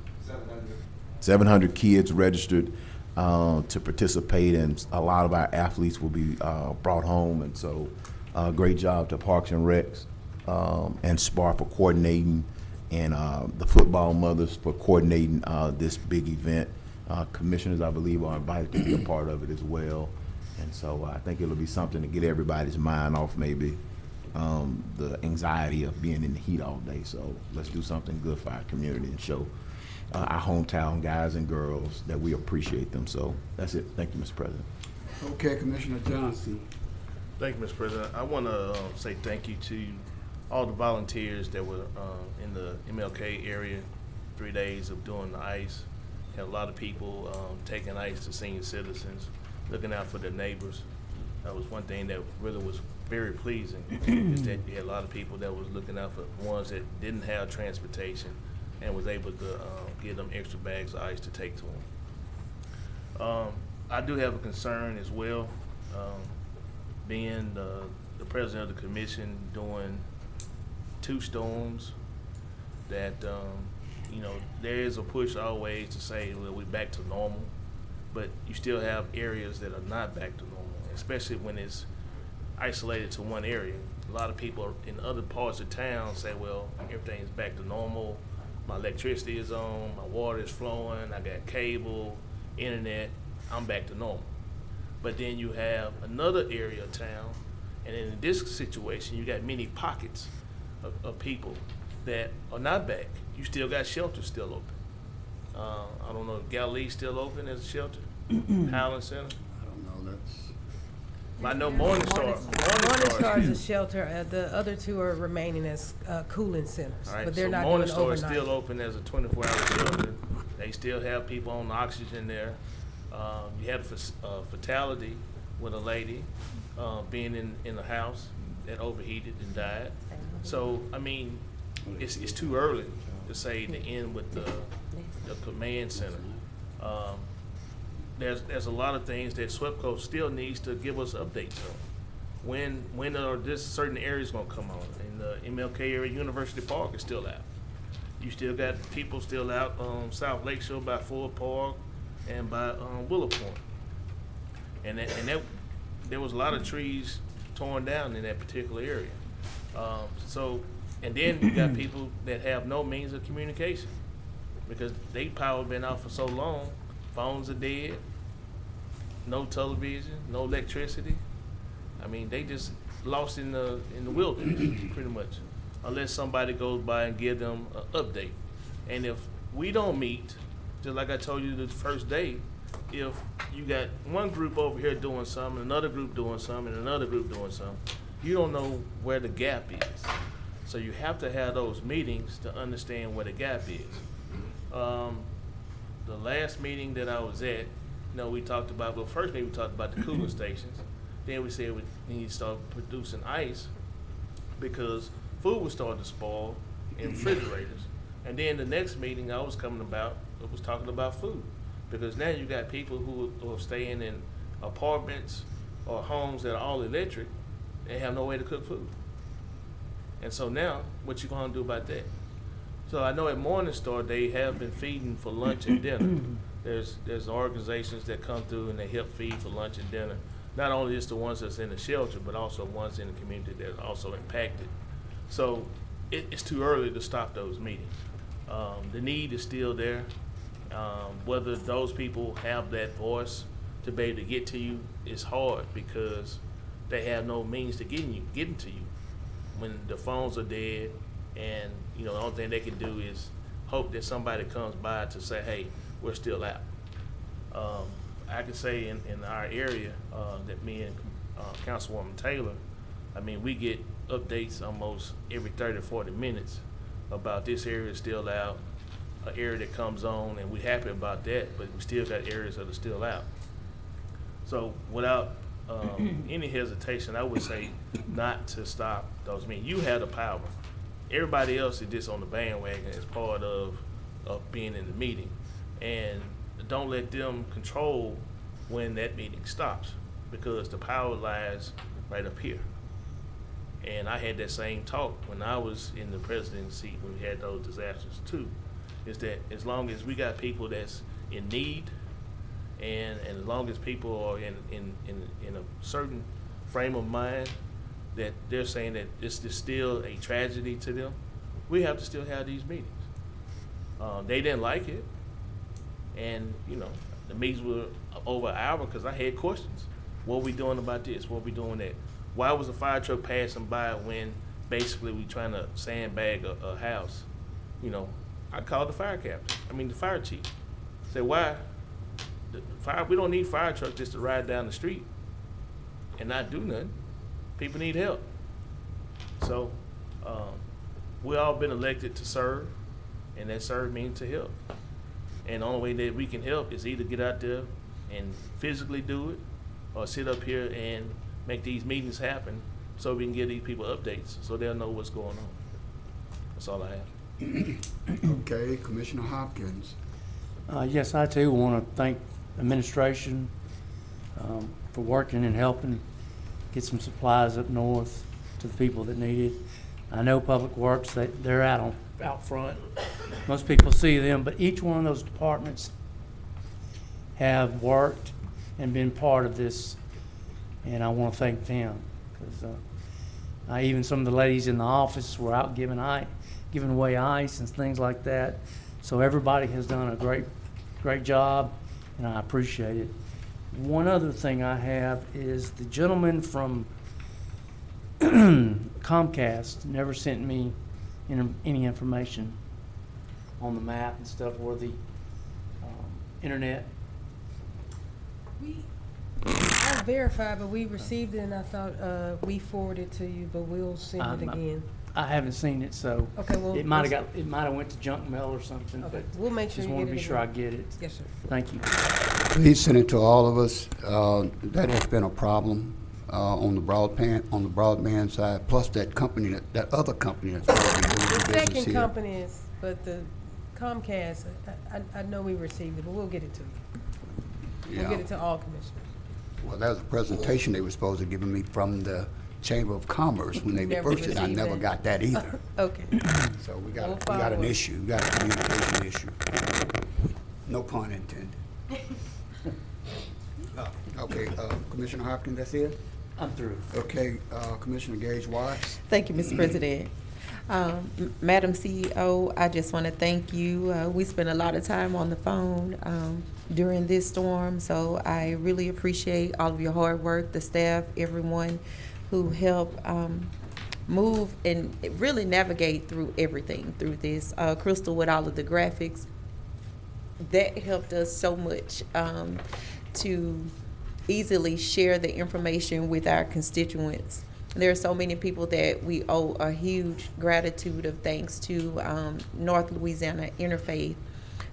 700 kids registered to participate, and a lot of our athletes will be brought home. And so great job to Parks and Recs and SPAR for coordinating, and the football mothers for coordinating this big event. Commissioners, I believe, are invited to be a part of it as well. And so I think it'll be something to get everybody's mind off maybe the anxiety of being in the heat all day. So let's do something good for our community and show our hometown guys and girls that we appreciate them. So that's it. Thank you, Mr. President. Okay, Commissioner Johnson. Thank you, Mr. President. I want to say thank you to all the volunteers that were in the MLK area, 3 days of doing the ice. Had a lot of people taking ice to senior citizens, looking out for their neighbors. That was one thing that really was very pleasing, is that you had a lot of people that was looking out for ones that didn't have transportation and was able to give them extra bags of ice to take to them. I do have a concern as well, being the president of the commission during 2 storms, that there is a push always to say, well, we're back to normal, but you still have areas that are not back to normal, especially when it's isolated to one area. A lot of people in other parts of town say, well, everything's back to normal, my electricity is on, my water is flowing, I got cable, internet, I'm back to normal. But then you have another area of town, and in this situation, you got many pockets of people that are not back. You still got shelters still open. I don't know if Galilee's still open as a shelter, Highland Center. I don't know, I know Morningstar is a shelter. The other 2 are remaining as cooling centers, all right, but they're so not doing Morningstar overnight. is still open as a 24-hour shelter. They still have people on oxygen there. You had a fatality with a lady being in the house that overheated and died. So, I mean, it's too early to say the end with the command center. There's a lot of things that SWEPCO still needs to give us updates on. When are this certain areas gonna come on? In the MLK area, University Park is still out. You still got people still out on South Lakeshore by Ford Park and by Willow Point. And there was a lot of trees torn down in that particular area. And then you got people that have no means of communication because they power been out for so long. Phones are dead, no television, no electricity. I mean, they just lost in the wilderness, pretty much, unless somebody goes by and give them an update. And if we don't meet, just like I told you the first day, if you got one group over here doing something, another group doing something, and another group doing something, you don't know where the gap is. So you have to have those meetings to understand where the gap is. The last meeting that I was at, we talked about, first meeting we talked about the cooling stations. Then we said we need to start producing ice because food was starting to spoil in refrigerators. And then the next meeting I was talking about food. Because now you got people who are staying in apartments or homes that are all electric and have no way to cook food. And so now, what you gonna do about that? So I know at Morning Star, they have been feeding for lunch and dinner. There's organizations that come through and they help feed for lunch and dinner. Not only just the ones that's in the shelter, but also ones in the community that are also impacted. So it's too early to stop those meetings. The need is still there. Whether those people have that voice to be able to get to you is hard because they have no means to getting to you when the phones are dead, and the only thing they can do is hope that somebody comes by to say, hey, we're still out. I can say in our area that me and Councilwoman Taylor, I mean, we get updates almost every 30 or 40 minutes about this area is still out, an area that comes on, and we're happy about that, but we still got areas that are still out. So without any hesitation, I would say not to stop those meetings. You have the power. Everybody else is just on the bandwagon as part of being in the meeting. And don't let them control when that meeting stops, because the power lies right up here. And I had that same talk when I was in the presidency seat when we had those disasters too, is that as long as we got people that's in need, and as long as people are in a certain frame of mind that they're saying that this is still a tragedy to them, we have to still have these meetings. They didn't like it, and the meetings were over an hour because I had questions. What are we doing about this? What are we doing that? Why was a fire truck passing by when basically we trying to sandbag a house? I called the fire chief. Said, why? We don't need fire trucks just to ride down the street and not do nothing. People need help. So we all been elected to serve, and that serve means to help. And the only way that we can help is either get out there and physically do it, or sit up here and make these meetings happen so we can give these people updates so they'll know what's going on. That's all I have. Okay, Commissioner Hopkins. Yes, I too want to thank administration for working and helping get some supplies up north to the people that need it. I know Public Works, they're out front. Most people see them, but each one of those departments have worked and been part of this, and I want to thank them, because even some of the ladies in the office were out giving away ice and things like that. So everybody has done a great job, and I appreciate it. One other thing I have is the gentleman from Comcast never sent me any information on the map and stuff or the internet. I'll verify, but we received it, and I thought we forwarded it to you, but we'll send it again. I haven't seen it, so okay, well, it might have went to junk mail or something. Okay, but we'll make sure just you want get to it be sure again. I get it. Yes, sir. Thank you. Please send it to all of us. That has been a problem on the broadband side. Plus that other company that's supposed to be doing The business second here. company is, but the Comcast, I know we received it, but we'll get it to you. We'll get it to all commissioners. Well, that was a presentation they were supposed to give me from the Chamber of Commerce when they Never first did. I received never that. got that either. Okay. So we We'll got follow an up. issue. We got a communication issue. No pun intended. Okay, Commissioner Hopkins, that's it? I'm through. Okay, Commissioner Gage Watts. Thank you, Mr. President. Madam CEO, I just want to thank you. We spent a lot of time on the phone during this storm, so I really appreciate all of your hard work, the staff, everyone who helped move and really navigate through everything through this. Crystal, with all of the graphics, that helped us so much to easily share the information with our constituents. There are so many people that we owe a huge gratitude of thanks to North Louisiana Interfaith,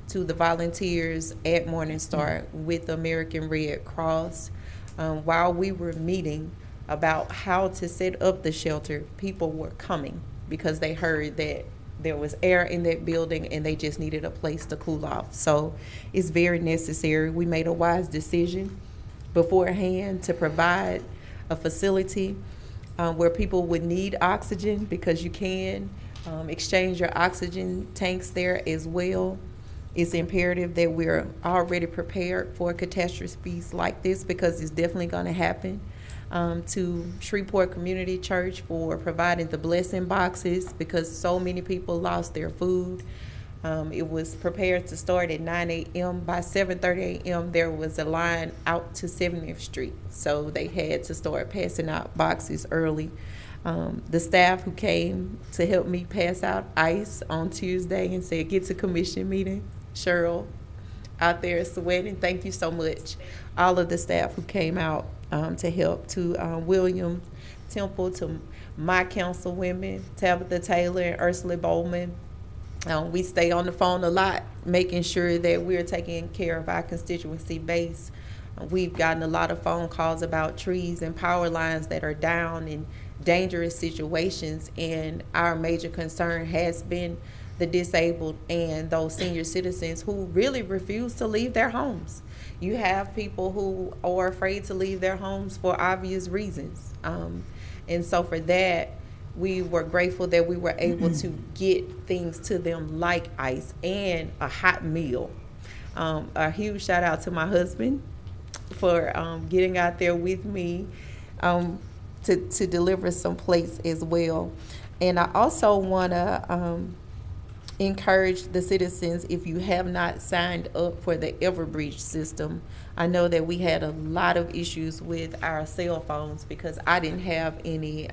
to the volunteers at Morning Star with the American Red Cross. While we were meeting about how to set up the shelter, people were coming because they heard that there was air in that building and they just needed a place to cool off. So it's very necessary. We made a wise decision beforehand to provide a facility. where people would need oxygen, because you can exchange your oxygen tanks there as well. It's imperative that we're already prepared for catastrophes like this, because it's definitely going to happen. To Shreveport Community Church for providing the blessing boxes, because so many people lost their food. It was prepared to start at 9 a.m. By 7:30 a.m., there was a line out to 70th Street. So they had to start passing out boxes early. The staff who came to help me pass out ice on Tuesday and said, get to commission meeting, Cheryl, out there sweating, thank you so much. All of the staff who came out to help, to William Temple, to my councilwomen, Tabitha Taylor and Ursula Bowman. We stay on the phone a lot, making sure that we're taking care of our constituency base. We've gotten a lot of phone calls about trees and power lines that are down in dangerous situations, and our major concern has been the disabled and those senior citizens who really refuse to leave their homes. You have people who are afraid to leave their homes for obvious reasons. And so for that, we were grateful that we were able to get things to them like ice and a hot meal. A huge shout out to my husband for getting out there with me to deliver some plates as well. And I also want to encourage the citizens, if you have not signed up for the Everbridge system. I know that we had a lot of issues with our cell phones because I didn't have any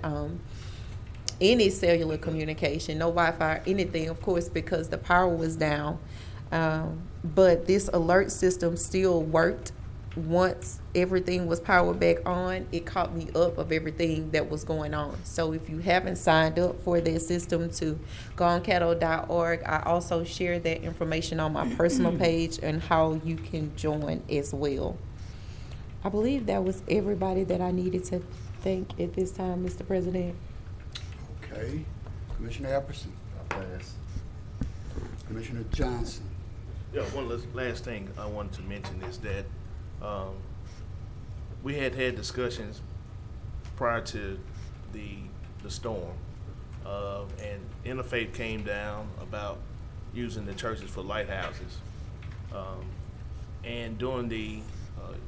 cellular communication, no Wi-Fi, anything, of course, because the power was down. But this alert system still worked. Once everything was powered back on, it caught me up of everything that was going on. So if you haven't signed up for that system, to go on Caddo.org. I also share that information on my personal page and how you can join as well. I believe that was everybody that I needed to thank at this time, Mr. President. Okay. Commissioner Epperson. I'll pass. Commissioner Johnson. Yeah, one last thing I wanted to mention is that we had discussions prior to the storm, and Interfaith came down about using the churches for lighthouses. And during the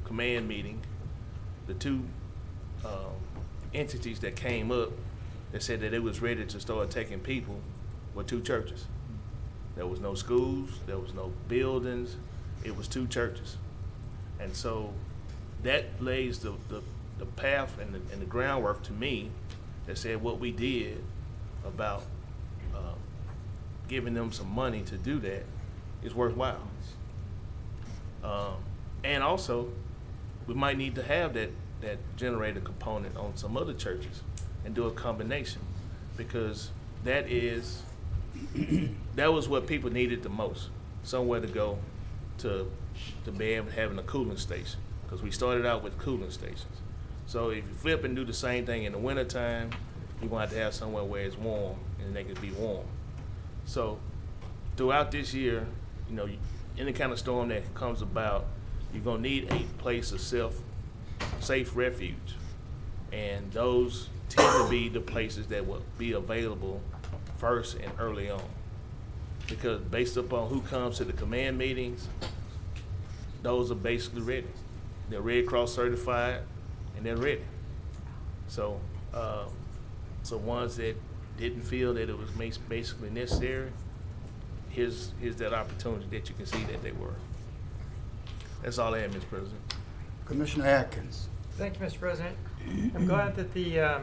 command meeting, the two entities that came up that said that it was ready to start taking people were two churches. There was no schools, there was no buildings, it was two churches. And so that lays the path and the groundwork to me that said what we did about giving them some money to do that is worthwhile. And also, we might need to have that generator component on some other churches and do a combination, because that was what people needed the most, somewhere to go to be able to have a cooling station, because we started out with cooling stations. So if you flip and do the same thing in the wintertime, you're going to have somewhere where it's warm and they can be warm. So throughout this year, any kind of storm that comes about, you're going to need a place of safe refuge. And those tend to be the places that will be available first and early on. Because based upon who comes to the command meetings, those are basically ready. They're Red Cross certified and they're ready. So ones that didn't feel that it was basically necessary, here's that opportunity that you can see that they were. That's all I have, Mr. President. Commissioner Atkins. Thank you, Mr. President. I'm glad that the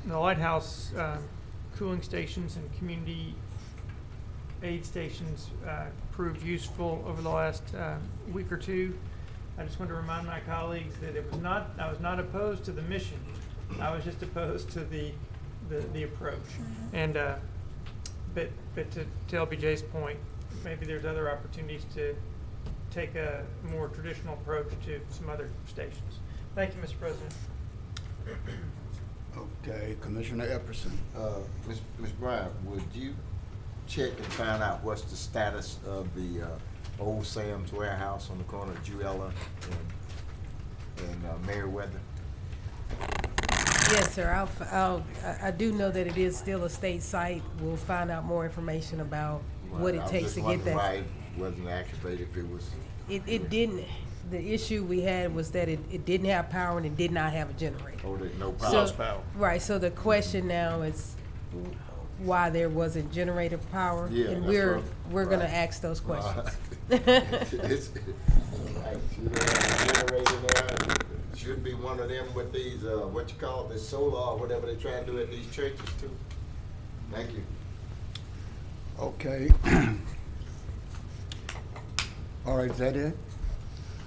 lighthouse cooling stations and community aid stations proved useful over the last week or two. I just want to remind my colleagues that I was not opposed to the mission. I was just opposed to the approach. And but to LBJ's point, maybe there's other opportunities to take a more traditional approach to some other stations. Thank you, Mr. President. Okay, Commissioner Epperson. Ms. Bryant, would you check and find out what's the status of the old Sam's warehouse on the corner of Juella and Meriwether? Yes, sir. I do know that it is still a state site. We'll find out more information about what it takes to get that. Why it wasn't activated if it was. It didn't, the issue we had was that it didn't have power and it did not have a generator. Oh, there's no power. So- Right, so the question now is why there wasn't generator power? Yeah, And that's we're right. gonna Right. ask those questions. It's, like, you know, generator there, should be one of them with these, what you call this solar or whatever they try to do at these churches too. Thank you. Okay. All right, is that it?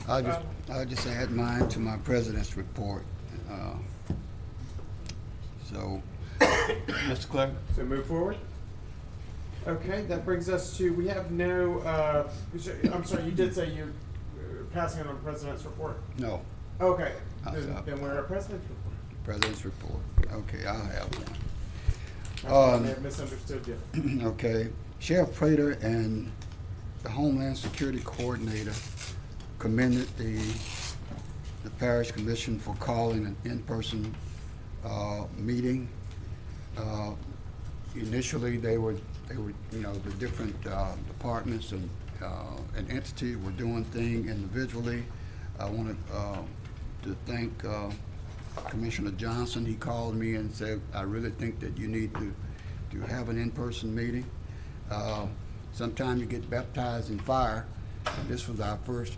I'll just add mine to my president's report. So, Mr. Clerk? So move forward. Okay, that brings us to, we have no, I'm sorry, you did say you're passing on the president's report? No. Okay, I'll stop. then we're at president's report. President's report. Okay, I'll have one. I may have misunderstood you. Okay, Sheriff Prater and the Homeland Security Coordinator commended the Parish Commission for calling an in-person meeting. Initially, they were, you know, the different departments and entities were doing things individually. I wanted to thank Commissioner Johnson. He called me and said, I really think that you need to have an in-person meeting. Sometimes you get baptized in fire. And this was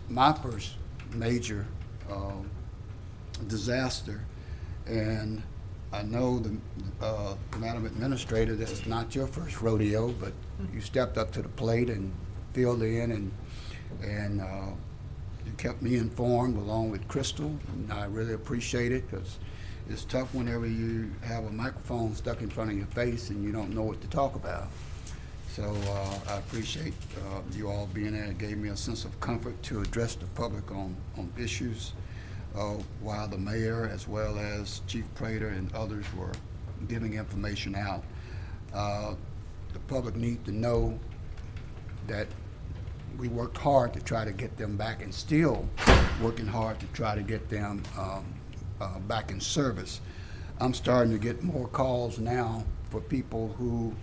my first major disaster. And I know the Madam Administrator, this is not your first rodeo, but you stepped up to the plate and filled in and you kept me informed along with Crystal, and I really appreciate it because it's tough whenever you have a microphone stuck in front of your face and you don't know what to talk about. So I appreciate you all being there. It gave me a sense of comfort to address the public on issues while the mayor as well as Chief Prater and others were giving information out. The public need to know that we worked hard to try to get them back and still working hard to try to get them back in service. I'm starting to get more calls now for people who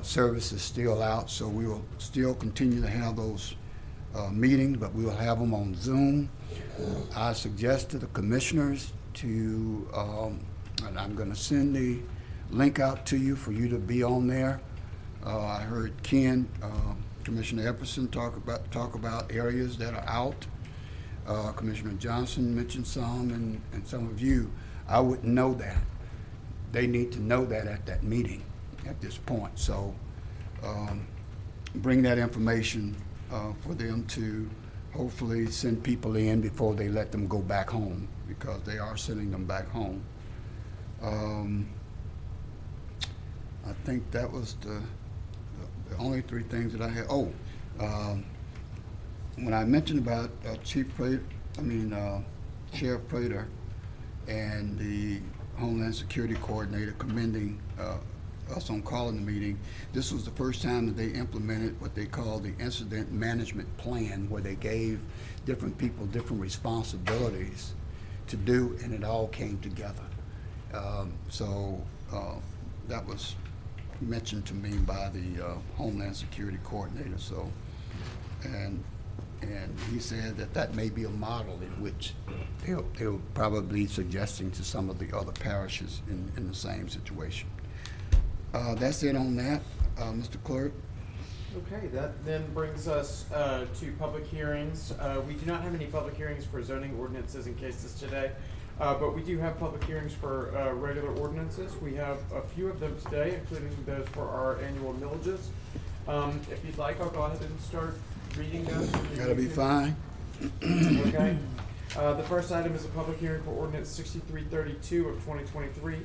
service is still out, so we will still continue to have those meetings, but we will have them on Zoom. I suggest to the commissioners to, and I'm going to send the link out to you for you to be on there. I heard Ken, Commissioner Epperson talk about areas that are out. Commissioner Johnson mentioned some, and some of you. I wouldn't know that. They need to know that at that meeting at this point. So bring that information for them to hopefully send people in before they let them go back home, because they are sending them back home. I think that was the only three things that I had. Oh, when I mentioned about Sheriff Prater and the Homeland Security Coordinator commending us on calling the meeting, this was the first time that they implemented what they call the incident management plan, where they gave different people different responsibilities to do, and it all came together. So that was mentioned to me by the Homeland Security Coordinator. So, and he said that may be a model in which they'll probably be suggesting to some of the other parishes in the same situation. That's it on that, Mr. Clerk. Okay, that then brings us to public hearings. We do not have any public hearings for zoning ordinances and cases today, but we do have public hearings for regular ordinances. We have a few of them today, including those for our annual millages. If you'd like, I'll go ahead and start reading those. That'll be fine. Okay. The first item is a public hearing for ordinance 6332 of 2023.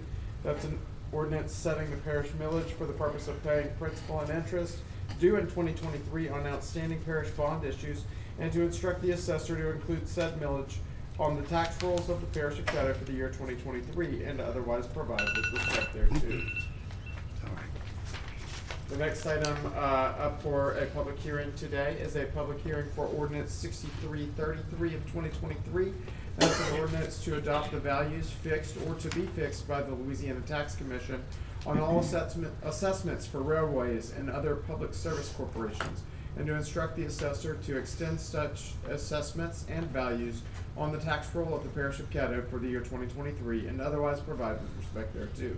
That's an ordinance setting the parish millage for the purpose of paying principal and interest due in 2023 on outstanding parish bond issues, and to instruct the assessor to include said millage on the tax rolls of the parish of Caddo for the year 2023, and to otherwise provide with respect thereto. The next item up for a public hearing today is a public hearing for ordinance 6333 of 2023. That's an ordinance to adopt the values fixed or to be fixed by the Louisiana Tax Commission on all assessments for railways and other public service corporations, and to instruct the assessor to extend such assessments and values on the tax roll of the Parish of Caddo for the year 2023 and otherwise provide with respect thereto.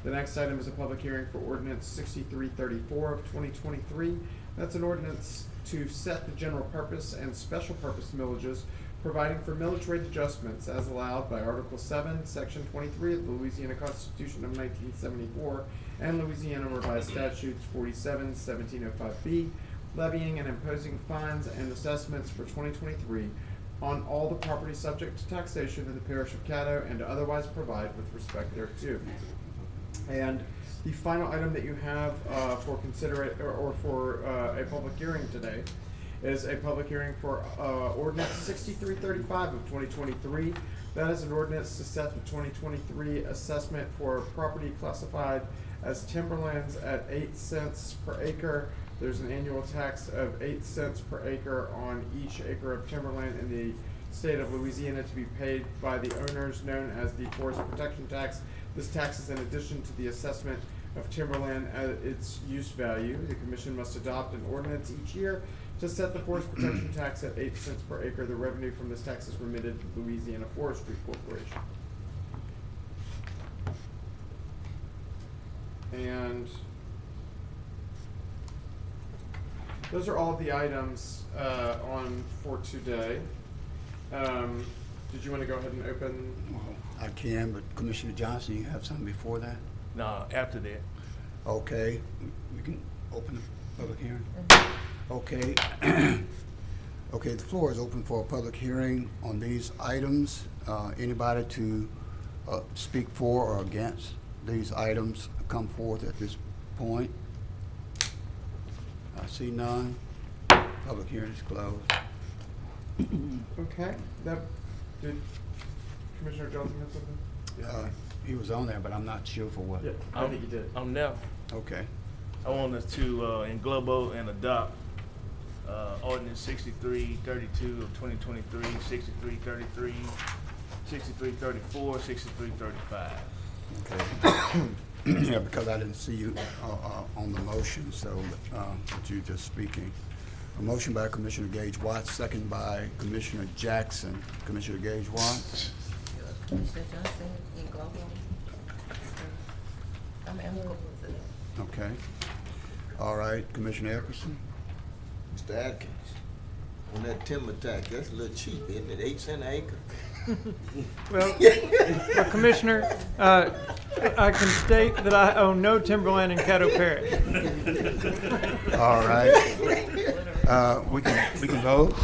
The next item is a public hearing for ordinance 6334 of 2023. That's an ordinance to set the general purpose and special purpose millages, providing for millage rate adjustments as allowed by Article 7, Section 23 of the Louisiana Constitution of 1974 and Louisiana Revised Statutes 47, 1705B, levying and imposing fines and assessments for 2023 on all the property subject to taxation in the Parish of Caddo and to otherwise provide with respect thereto. And the final item that you have for a public hearing today is a public hearing for ordinance 6335 of 2023. That is an ordinance to set the 2023 assessment for property classified as timberlands at 8 cents per acre. There's an annual tax of 8 cents per acre on each acre of timberland in the state of Louisiana to be paid by the owners, known as the forest protection tax. This tax is in addition to the assessment of timberland at its use value. The commission must adopt an ordinance each year to set the forest protection tax at 8 cents per acre. The revenue from this tax is remitted to Louisiana Forestry Corporation. And those are all of the items on for today. Did you want to go ahead and open? Well, I can, but Commissioner Johnson, you have something before that? No, after that. Okay, we can open the public hearing. Okay. Okay, the floor is open for a public hearing on these items. Anybody to speak for or against these items come forth at this point? I see none. Public hearing is closed. Okay. Did Commissioner Johnson have something? He was on there, but I'm not sure for what. Yeah, I think he did. I'm now. Okay. I want us to englobo and adopt ordinance 6332 of 2023, 6333, 6334, 6335. Okay. Yeah, because I didn't see you on the motion, so but you just speaking. A motion by Commissioner Gage Watts, second by Commissioner Jackson. Commissioner Gage Watts. Commissioner Johnson in global. I'm amenable to that. Okay. All right, Commissioner Epperson. Mr. Atkins, on that timber tax, that's a little cheap, isn't it? 8 cents an acre? Well, Commissioner, I can state that I own no timberland in Caddo Parish. All right. We can vote.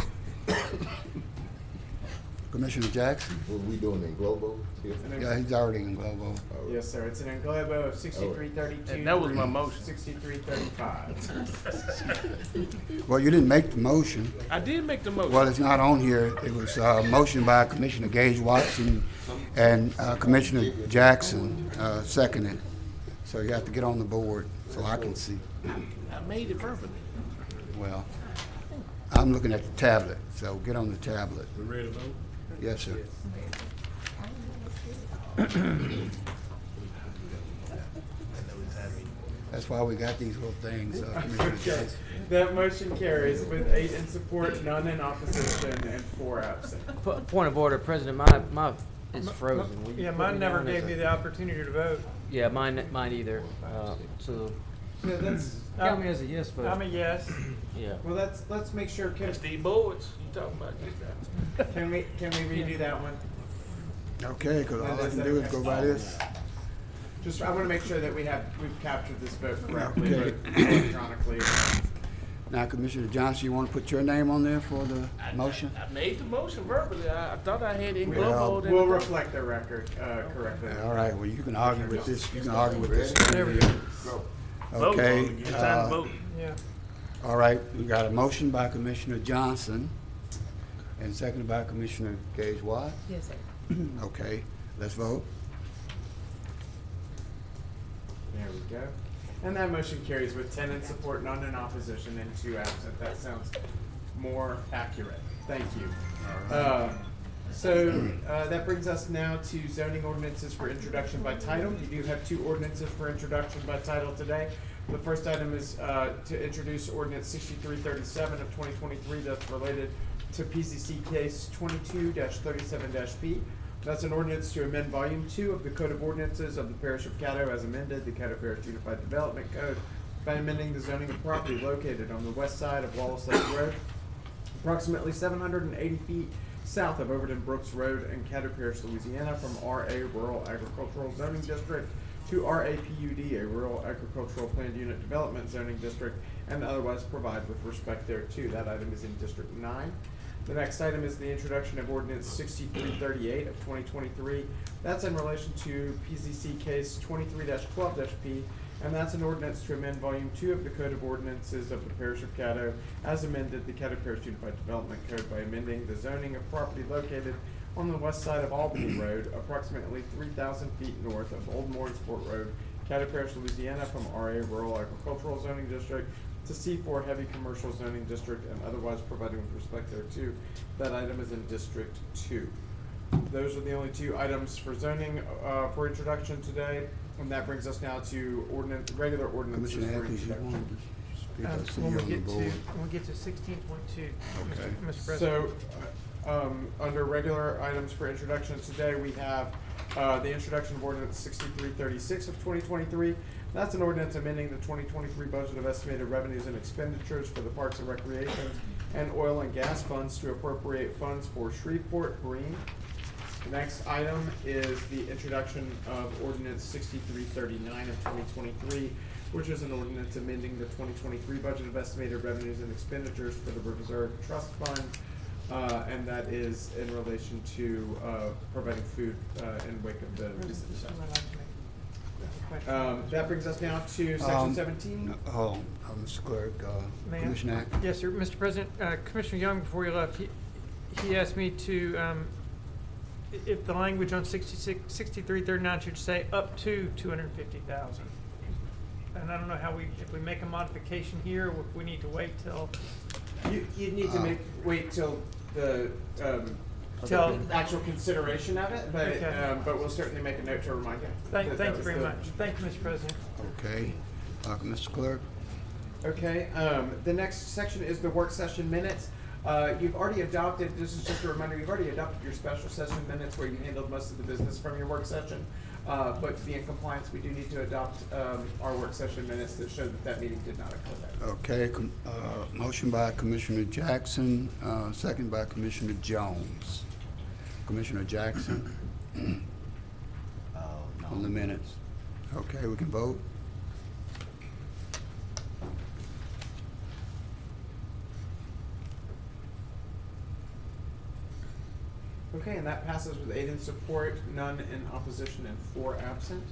Commissioner Jackson? What are we doing in global? Yeah, he's already in Globo. Yes, sir. It's an englobo of 6332. And that was my motion. 6335. Well, you didn't make the motion. I did make the motion. Well, it's not on here. It was a motion by Commissioner Gage Watson and Commissioner Jackson seconded. So you have to get on the board so I can see. I made it verbally. Well, I'm looking at the tablet, so get on the tablet. We ready to vote? Yes, sir. That's why we got these little things, Commissioner Jackson. That motion carries with 8 in support, none in opposition, and 4 absent. Point of order, President, my it's frozen. Will you Yeah, put mine me never down as gave me the opportunity to vote. Yeah, mine either. So Yeah, that's. count me as a yes vote. I'm a yes. Yeah. Well, let's make sure. Steve Boards, you talking about this guy? Can we redo that one? Okay, because all I can do is go by this. Just, I want to make sure that we've captured this vote correctly, Okay. but electronically. Now, Commissioner Johnson, you want to put your name on there for the motion? I made the motion verbally. I thought I had it Well, engloboed. We'll reflect the record correctly. All right, well, you can argue with this. You can argue with this. There we go. Okay. Vote. It's time to vote. Yeah. All right, we got a motion by Commissioner Johnson and seconded by Commissioner Gage Watt. Yes, sir. Okay, let's vote. There we go. And that motion carries with 10 in support, none in opposition, and 2 absent. That sounds more accurate. Thank you. That brings us now to zoning ordinances for introduction by title. You do have 2 ordinances for introduction by title today. The first item is to introduce ordinance 6337 of 2023 that's related to PCC case 22-37-P. That's an ordinance to amend volume 2 of the Code of Ordinances of the Parish of Caddo as amended, the Caddo Parish Unified Development Code, by amending the zoning of property located on the west side of Wallace Lake Road, approximately 780 feet south of Overton Brooks Road in Caddo Parish, Louisiana, from RA Rural Agricultural Zoning District to RA PUD, a Rural Agricultural Planned Unit Development Zoning District, and otherwise provide with respect thereto. That item is in District 9. The next item is the introduction of ordinance 6338 of 2023. That's in relation to PCC case 23-12-P, and that's an ordinance to amend volume 2 of the Code of Ordinances of the Parish of Caddo as amended the Caddo Parish Unified Development Code by amending the zoning of property located on the west side of Albany Road, approximately 3,000 feet north of Old Moore'sport Road, Caddo Parish, Louisiana, from RA Rural Agricultural Zoning District to C4 Heavy Commercial Zoning District, and otherwise providing with respect thereto. That item is in District 2. Those are the only 2 items for zoning for introduction today, and that brings us now to regular ordinances Commissioner for Atkins, you introduction. wanted to speak? I see When you we on the get to, board. when we get to 16.2, Okay. Mr. President. So, under regular items for introduction today, we have the introduction of ordinance 6336 of 2023. That's an ordinance amending the 2023 budget of estimated revenues and expenditures for the Parks and Recreation and Oil and Gas funds to appropriate funds for Shreveport Green. The next item is the introduction of ordinance 6339 of 2023, which is an ordinance amending the 2023 budget of estimated revenues and expenditures for the Reserve Trust Fund. And that is in relation to providing food in wake of the recent disaster. That brings us now to section 17. Mr. Clerk, May I? Commissioner Atkins. Yes, sir. Mr. President, Commissioner Young, before he left, he asked me to, if the language on 6339 should say up to 250,000. And I don't know how if we make a modification here, or if we need to wait till. You need to wait till the actual consideration of it, but Okay. but we'll certainly make a note to remind you. Thank you very much. Thank you, Mr. President. Okay. Mr. Clerk. Okay, the next section is the work session minutes. You've already adopted, this is just a reminder, you've already adopted your special session minutes where you handled most of the business from your work session. But to be in compliance, we do need to adopt our work session minutes that show that meeting did not occur. Okay, motion by Commissioner Jackson, second by Commissioner Jones. Commissioner Jackson? On the minutes. Okay, we can vote. Okay, and that passes with 8 in support, none in opposition, and 4 absent.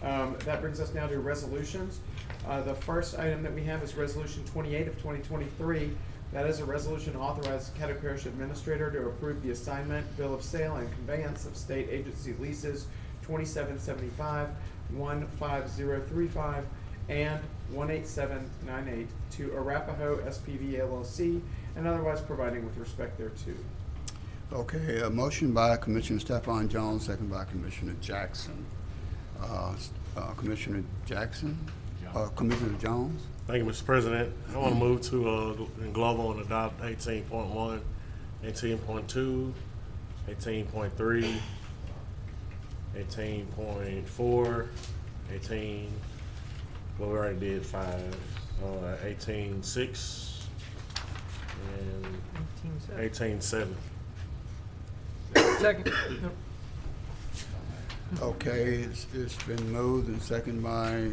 That brings us now to resolutions. The first item that we have is Resolution 28 of 2023. That is a resolution authorizing Caddo Parish Administrator to approve the assignment, bill of sale, and conveyance of state agency leases 2775, 15035, and 18798 to Arapahoe SPV LLC, and otherwise providing with respect thereto. Okay, a motion by Commissioner Stephon Jones, second by Commissioner Jackson. Commissioner Jackson? Commissioner Jones? Thank you, Mr. President. I want to move to global and adopt 18.1, 18.2, 18.3, 18.4, 18, well, we already did 5, 18.6, and 18.7. Second. Okay, it's been moved and seconded by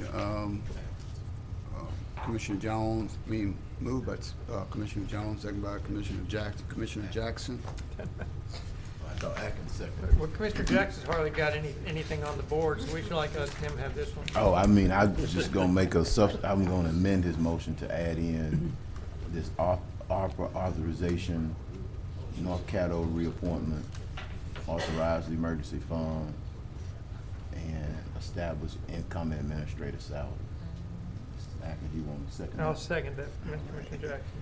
Commissioner Jones, moved by Commissioner Jones, seconded by Commissioner Jackson. Commissioner Jackson? I thought Atkins second. Well, Commissioner Jackson's hardly got anything on the board, so we should like let him have this one. Oh, I mean, I was just gonna make I'm gonna amend his motion to add in this ARPA authorization, North Caddo reappointment, authorize the emergency fund, and establish income administrator salary. Atkins, you want to second I'll that? second that, Commissioner Jackson.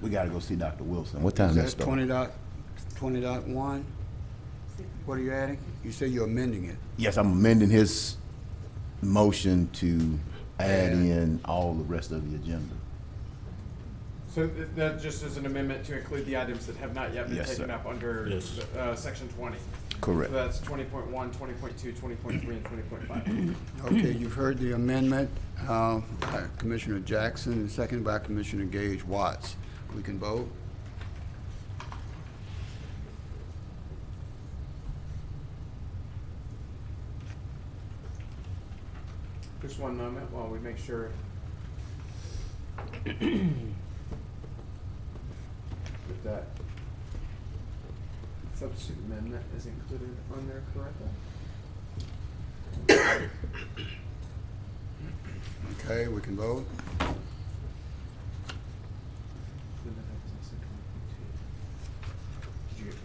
We gotta go see Dr. Wilson. What time Is that that start? 20.1? What are you adding? You say you're amending it. Yes, I'm amending his motion to add in all the rest of the agenda. So that just is an amendment to include the items that have not yet been Yes, taken sir. up under Yes. section 20. Correct. So that's 20.1, 20.2, 20.3, and 20.5. Okay, you've heard the amendment by Commissioner Jackson and seconded by Commissioner Gage Watts. We can vote. Just one moment while we make sure. That that substitute amendment is included on there correctly. Okay, we can vote. Did you get 20.2?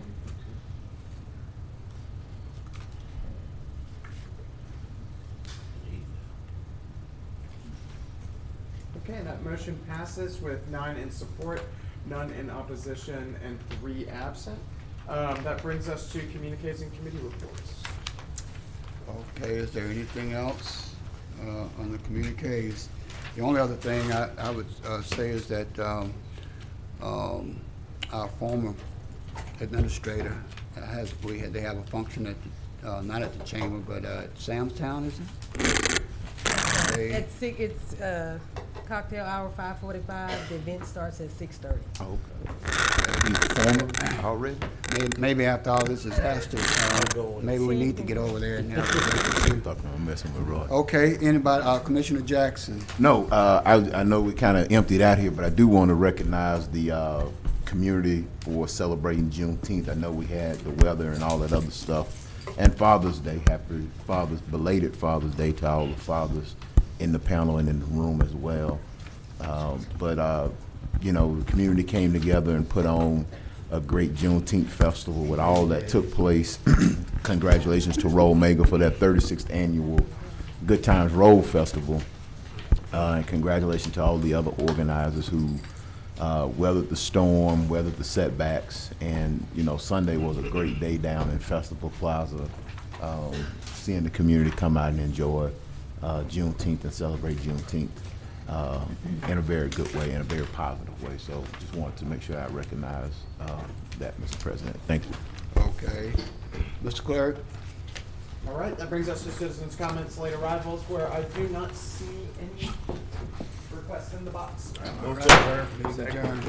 Okay, that motion passes with 9 in support, none in opposition, and 3 absent. That brings us to communiques and committee reports. Okay, is there anything else on the communiques? The only other thing I would say is that our former administrator they have a function at the, not at the chamber, but at Samstown, is it? It's cocktail hour, 5:45. The event starts at 6:30. Okay. He's former already? Maybe after all this is asked, maybe we need to get over there and I'm messing with Roy. Okay, anybody, Commissioner Jackson? No, I know we kind of emptied out here, but I do want to recognize the community for celebrating Juneteenth. I know we had the weather and all that other stuff. And Father's Day, belated Father's Day to all the fathers in the panel and in the room as well. You know, the community came together and put on a great Juneteenth festival with all that took place. Congratulations to Roll Mega for that 36th annual Good Times Roll Festival. And congratulations to all the other organizers who weathered the storm, weathered the setbacks. And, you know, Sunday was a great day down in Festival Plaza, seeing the community come out and enjoy Juneteenth and celebrate Juneteenth in a very good way, in a very positive way. So just wanted to make sure I recognize that, Mr. President. Thank you. Okay. Mr. Clerk? All right, that brings us to citizens' comments, late arrivals, where I do not see any requests in the box. All right. Meeting adjourned.